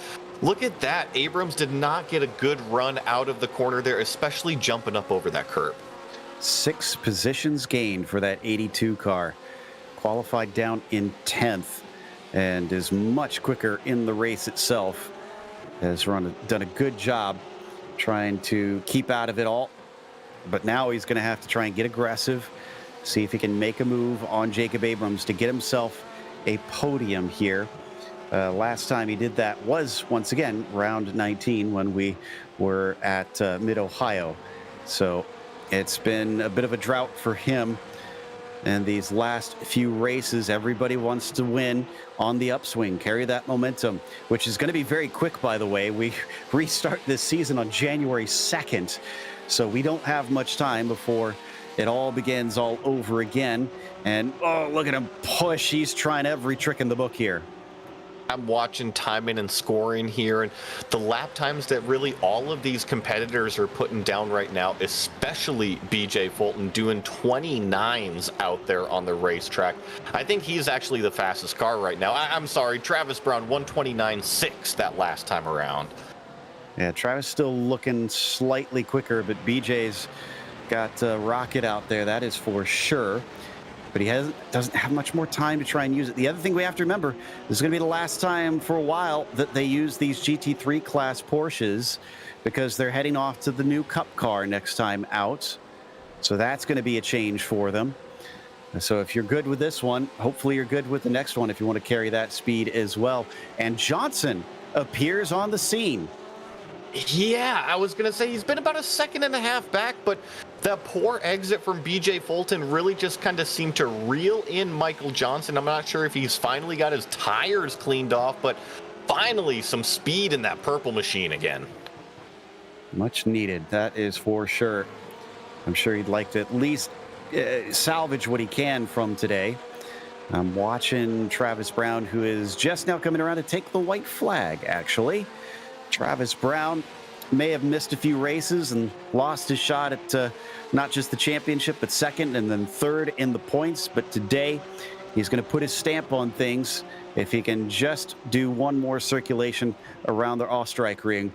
look at that. Abrams did not get a good run out of the corner there, especially jumping up over that curb. 6 positions gained for that 82 car. Qualified down in 10th and is much quicker in the race itself. Has done a good job trying to keep out of it all. But now he's going to have to try and get aggressive, see if he can make a move on Jacob Abrams to get himself a podium here. Last time he did that was, once again, round 19 when we were at Mid-Ohio. So it's been a bit of a drought for him. And these last few races, everybody wants to win on the upswing, carry that momentum, which is going to be very quick, by the way. We restart this season on January 2nd, so we don't have much time before it all begins all over again. And, oh, look at him push. He's trying every trick in the book here. I'm watching timing and scoring here, and the lap times that really all of these competitors are putting down right now, especially BJ Fulton, doing 29s out there on the racetrack. I think he's actually the fastest car right now. I'm sorry, Travis Brown, 129.6 that last time around. Yeah, Travis still looking slightly quicker, but BJ's got rocket out there, that is for sure. But he doesn't have much more time to try and use it. The other thing we have to remember, this is going to be the last time for a while that they use these GT3 class Porsches, because they're heading off to the new Cup car next time out. So that's going to be a change for them. So if you're good with this one, hopefully you're good with the next one if you want to carry that speed as well. And Johnson appears on the scene. Yeah, I was going to say he's been about a second and a half back, but that poor exit from BJ Fulton really just kind of seemed to reel in Michael Johnson. I'm not sure if he's finally got his tires cleaned off, but finally some speed in that purple machine again. Much needed, that is for sure. I'm sure he'd like to at least salvage what he can from today. I'm watching Travis Brown, who is just now coming around to take the white flag, actually. Travis Brown may have missed a few races and lost his shot at not just the championship, but second and then third in the points. But today, he's going to put his stamp on things if he can just do one more circulation around the Ostrike ring.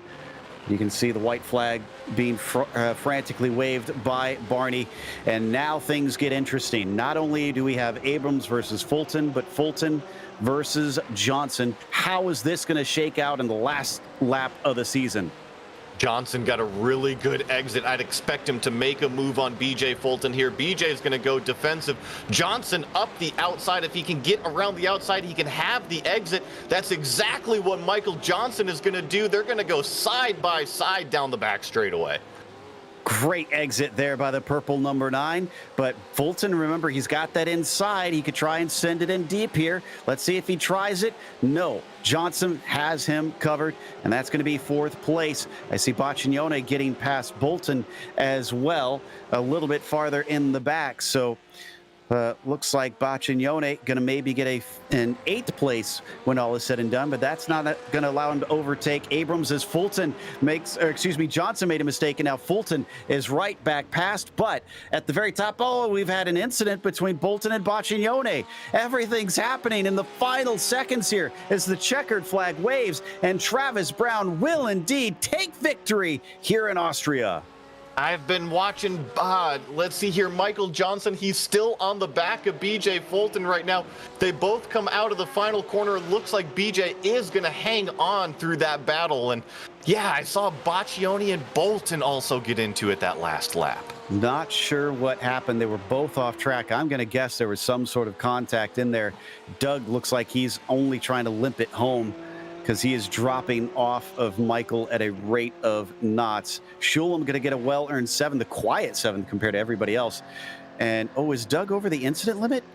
You can see the white flag being frantically waved by Barney. And now things get interesting. Not only do we have Abrams versus Fulton, but Fulton versus Johnson. How is this going to shake out in the last lap of the season? Johnson got a really good exit. I'd expect him to make a move on BJ Fulton here. BJ is going to go defensive. Johnson up the outside. If he can get around the outside, he can have the exit. That's exactly what Michael Johnson is going to do. They're going to go side by side down the back straightaway. Great exit there by the purple number 9, but Fulton, remember, he's got that inside. He could try and send it in deep here. Let's see if he tries it. No, Johnson has him covered, and that's going to be 4th place. I see Baccignone getting past Bolton as well, a little bit farther in the back. So looks like Baccignone going to maybe get an 8th place when all is said and done, but that's not going to allow him to overtake Abrams as Fulton Johnson made a mistake, and now Fulton is right back past. But at the very top, we've had an incident between Bolton and Baccignone. Everything's happening in the final seconds here as the checkered flag waves, and Travis Brown will indeed take victory here in Austria. I've been watching, let's see here, Michael Johnson, he's still on the back of BJ Fulton right now. They both come out of the final corner. It looks like BJ is going to hang on through that battle. And yeah, I saw Baccioni and Bolton also get into it that last lap. Not sure what happened. They were both off track. I'm going to guess there was some sort of contact in there. Doug looks like he's only trying to limp it home, because he is dropping off of Michael at a rate of knots. Schulem going to get a well-earned 7, the quiet 7 compared to everybody else. And, is Doug over the incident limit?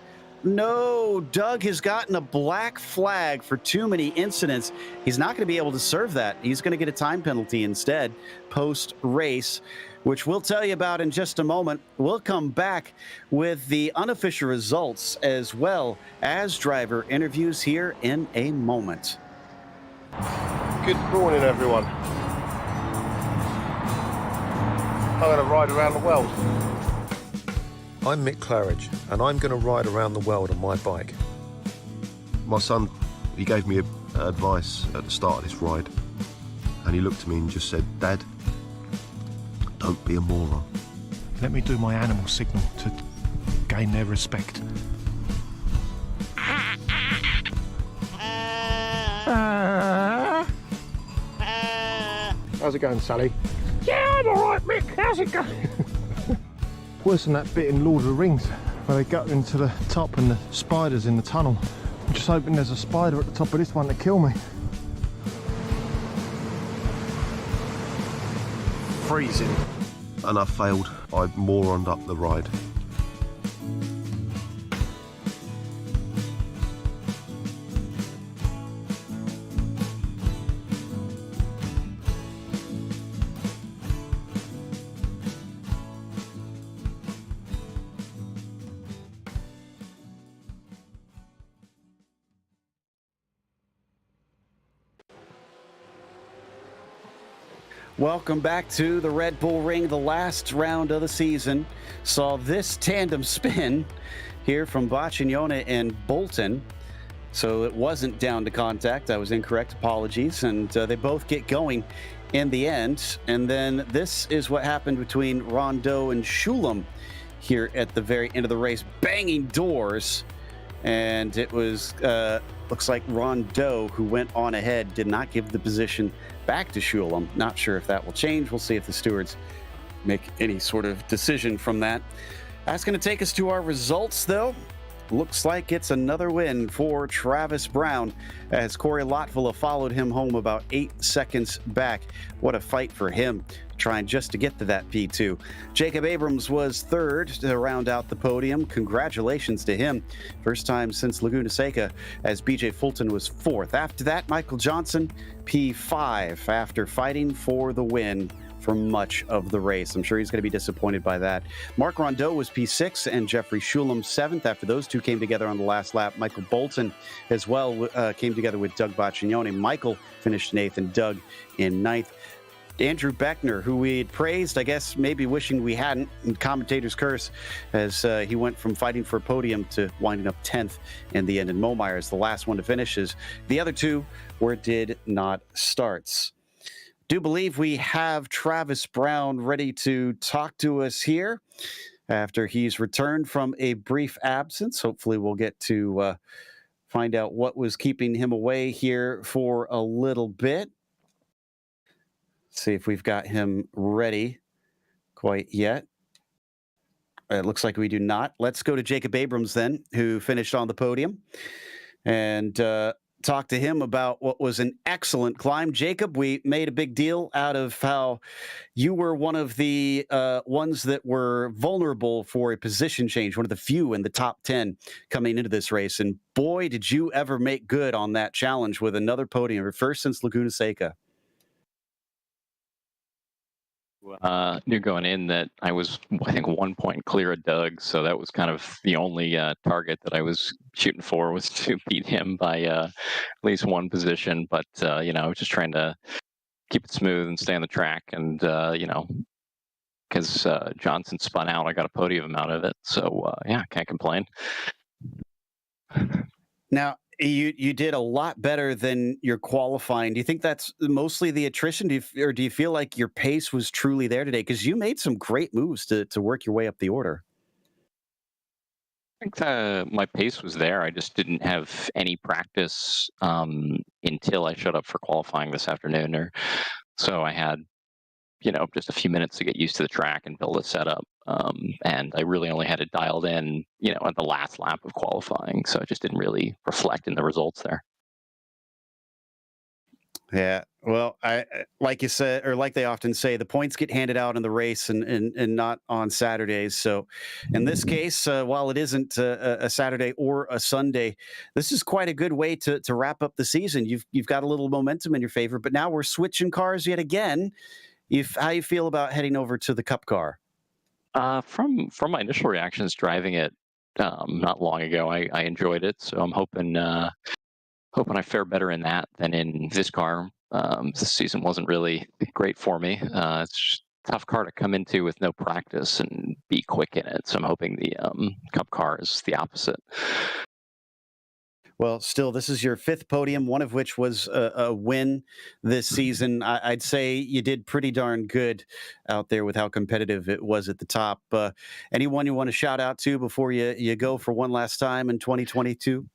No, Doug has gotten a black flag for too many incidents. He's not going to be able to serve that. He's going to get a time penalty instead post-race, which we'll tell you about in just a moment. We'll come back with the unofficial results as well as driver interviews here in a moment. Good morning, everyone. I'm going to ride around the world. I'm Mick Claridge, and I'm going to ride around the world on my bike. My son, he gave me advice at the start of this ride, And he looked at me and just said, Dad, don't be a moron. Let me do my animal signal to gain their respect. How's it going, Sally? Yeah, I'm alright, Mick. How's it going? Worse than that bit in Lord of the Rings where they go into the top and the spiders in the tunnel. I'm just hoping there's a spider at the top of this one to kill me. Freezing. And I failed. I moroned up the ride. Welcome back to the Red Bull Ring. The last round of the season saw this tandem spin here from Baccignone and Bolton. So it wasn't down to contact. I was incorrect. Apologies. And they both get going in the end. And then this is what happened between Rondeau and Schulem here at the very end of the race. Banging doors. And it was, looks like Rondeau, who went on ahead, did not give the position back to Schulem. Not sure if that will change. We'll see if the stewards make any sort of decision from that. That's going to take us to our results, though. Looks like it's another win for Travis Brown as Corey Lotvilla followed him home about 8 seconds back. What a fight for him, trying just to get to that P2. Jacob Abrams was third to round out the podium. Congratulations to him. First time since Laguna Seca, as BJ Fulton was fourth. After that, Michael Johnson, P5, after fighting for the win for much of the race. I'm sure he's going to be disappointed by that. Mark Rondeau was P6 and Jeffrey Schulem 7th. After those two came together on the last lap, Michael Bolton as well came together with Doug Baccignone. Michael finished in 8th and Doug in 9th. Andrew Beckner, who we had praised, I guess maybe wishing we hadn't, in commentator's curse, as he went from fighting for a podium to winding up 10th in the end. And Mo Myers, the last one to finish, as the other two were did not starts. Do believe we have Travis Brown ready to talk to us here after he's returned from a brief absence. Hopefully we'll get to find out what was keeping him away here for a little bit. See if we've got him ready quite yet. It looks like we do not. Let's go to Jacob Abrams then, who finished on the podium, and talk to him about what was an excellent climb. Jacob, we made a big deal out of how you were one of the ones that were vulnerable for a position change, one of the few in the top 10 coming into this race. And boy, did you ever make good on that challenge with another podium, first since Laguna Seca. Knew going in that I was, I think, 1 point clear of Doug, so that was kind of the only target that I was shooting for, was to beat him by at least one position. But you know, just trying to keep it smooth and stay on the track, and you know, because Johnson spun out, I got a podium out of it. So yeah, can't complain. Now, you did a lot better than your qualifying. Do you think that's mostly the attrition, or do you feel like your pace was truly there today? Because you made some great moves to work your way up the order. I think my pace was there. I just didn't have any practice until I showed up for qualifying this afternoon. So I had, you know, just a few minutes to get used to the track and build a setup. And I really only had it dialed in, you know, at the last lap of qualifying. So it just didn't really reflect in the results there. Yeah, well, I like you said, or like they often say, the points get handed out in the race and not on Saturdays. So in this case, while it isn't a Saturday or a Sunday, this is quite a good way to wrap up the season. You've got a little momentum in your favor, but now we're switching cars yet again. How you feel about heading over to the Cup car? From my initial reactions driving it not long ago, I enjoyed it. So I'm hoping I fare better in that than in this car. This season wasn't really great for me. It's just a tough car to come into with no practice and be quick in it. So I'm hoping the Cup car is the opposite. Well, still, this is your 5th podium, one of which was a win this season. I'd say you did pretty darn good out there with how competitive it was at the top. Anyone you want to shout out to before you go for one last time in 2022?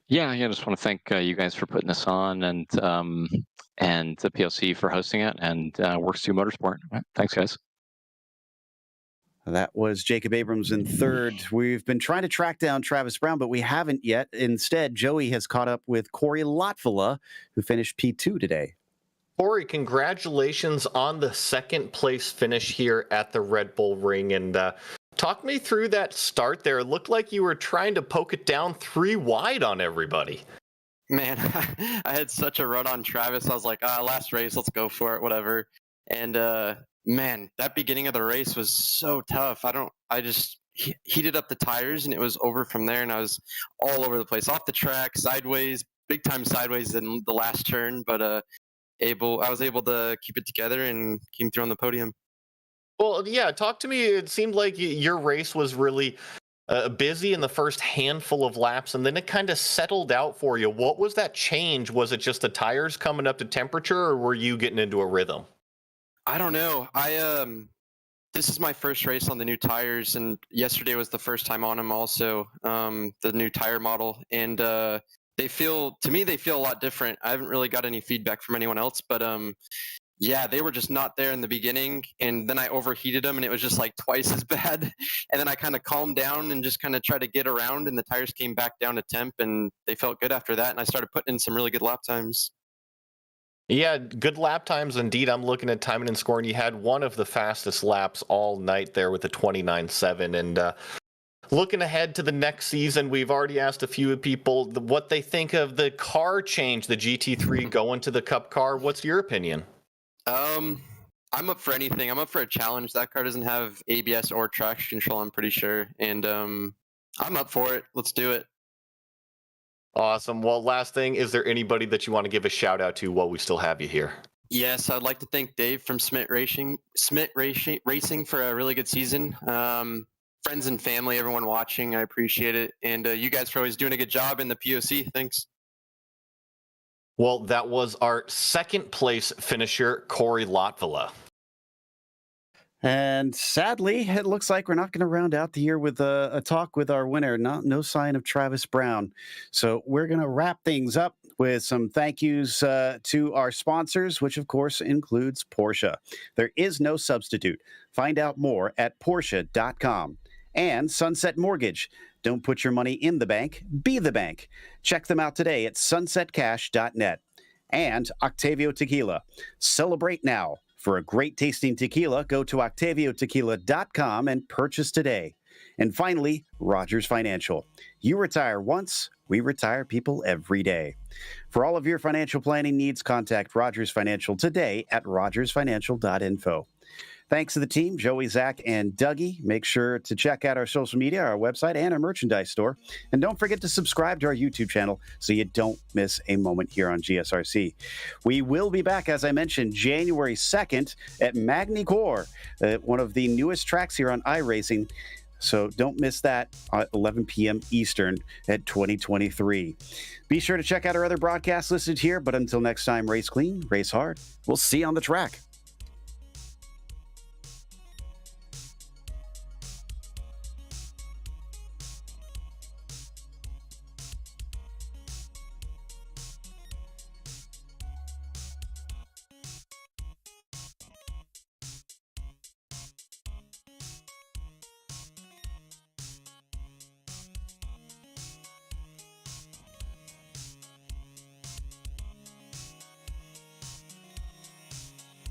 Yeah, I just want to thank you guys for putting this on, and the POC for hosting it, and Works 2 Motorsport. Thanks, guys. That was Jacob Abrams in 3rd. We've been trying to track down Travis Brown, but we haven't yet. Instead, Joey has caught up with Corey Lotvala, who finished P2 today. Corey, congratulations on the 2nd place finish here at the Red Bull Ring. And talk me through that start there. It looked like you were trying to poke it down 3 wide on everybody. Man, I had such a run on Travis. I was like, last race, let's go for it, whatever. And man, that beginning of the race was so tough. I just heated up the tires and it was over from there, and I was all over the place, off the track, sideways, big time sideways in the last turn, but I was able to keep it together and came through on the podium. Well, yeah, talk to me. It seemed like your race was really busy in the first handful of laps, and then it kind of settled out for you. What was that change? Was it just the tires coming up to temperature, or were you getting into a rhythm? I don't know. This is my first race on the new tires, and yesterday was the first time on them also, the new tire model. And they feel a lot different. I haven't really got any feedback from anyone else, but yeah, they were just not there in the beginning, and then I overheated them, and it was just like twice as bad. And then I kind of calmed down and just kind of tried to get around, and the tires came back down to temp, and they felt good after that, and I started putting in some really good lap times. Yeah, good lap times indeed. I'm looking at timing and scoring. You had one of the fastest laps all night there with the 29.7. And looking ahead to the next season, we've already asked a few people what they think of the car change, the GT3 going to the Cup car. What's your opinion? I'm up for anything. I'm up for a challenge. That car doesn't have ABS or traction control, I'm pretty sure. And I'm up for it. Let's do it. Awesome. Well, last thing, is there anybody that you want to give a shout out to while we still have you here? Yes, I'd like to thank Dave from Smith Racing for a really good season. Friends and family, everyone watching, I appreciate it. And you guys for always doing a good job in the POC. Thanks. Well, that was our 2nd place finisher, Corey Lotvala. And sadly, it looks like we're not going to round out the year with a talk with our winner. No sign of Travis Brown. So we're going to wrap things up with some thank yous to our sponsors, which of course includes Porsche. There is no substitute. Find out more at Porsche.com. And Sunset Mortgage. Don't put your money in the bank, be the bank. Check them out today at sunsetcash.net. And Octavio Tequila. Celebrate now. For a great tasting tequila, go to OctavioTequila.com and purchase today. And finally, Rogers Financial. You retire once, we retire people every day. For all of your financial planning needs, contact Rogers Financial today at rogersfinancial.info. Thanks to the team, Joey, Zach, and Dougie. Make sure to check out our social media, our website, and our merchandise store. And don't forget to subscribe to our YouTube channel so you don't miss a moment here on GSRC. We will be back, as I mentioned, January 2nd at Magny Corps, one of the newest tracks here on iRacing. So don't miss that at 11 p.m. Eastern at 2023. Be sure to check out our other broadcasts listed here. But until next time, race clean, race hard. We'll see you on the track.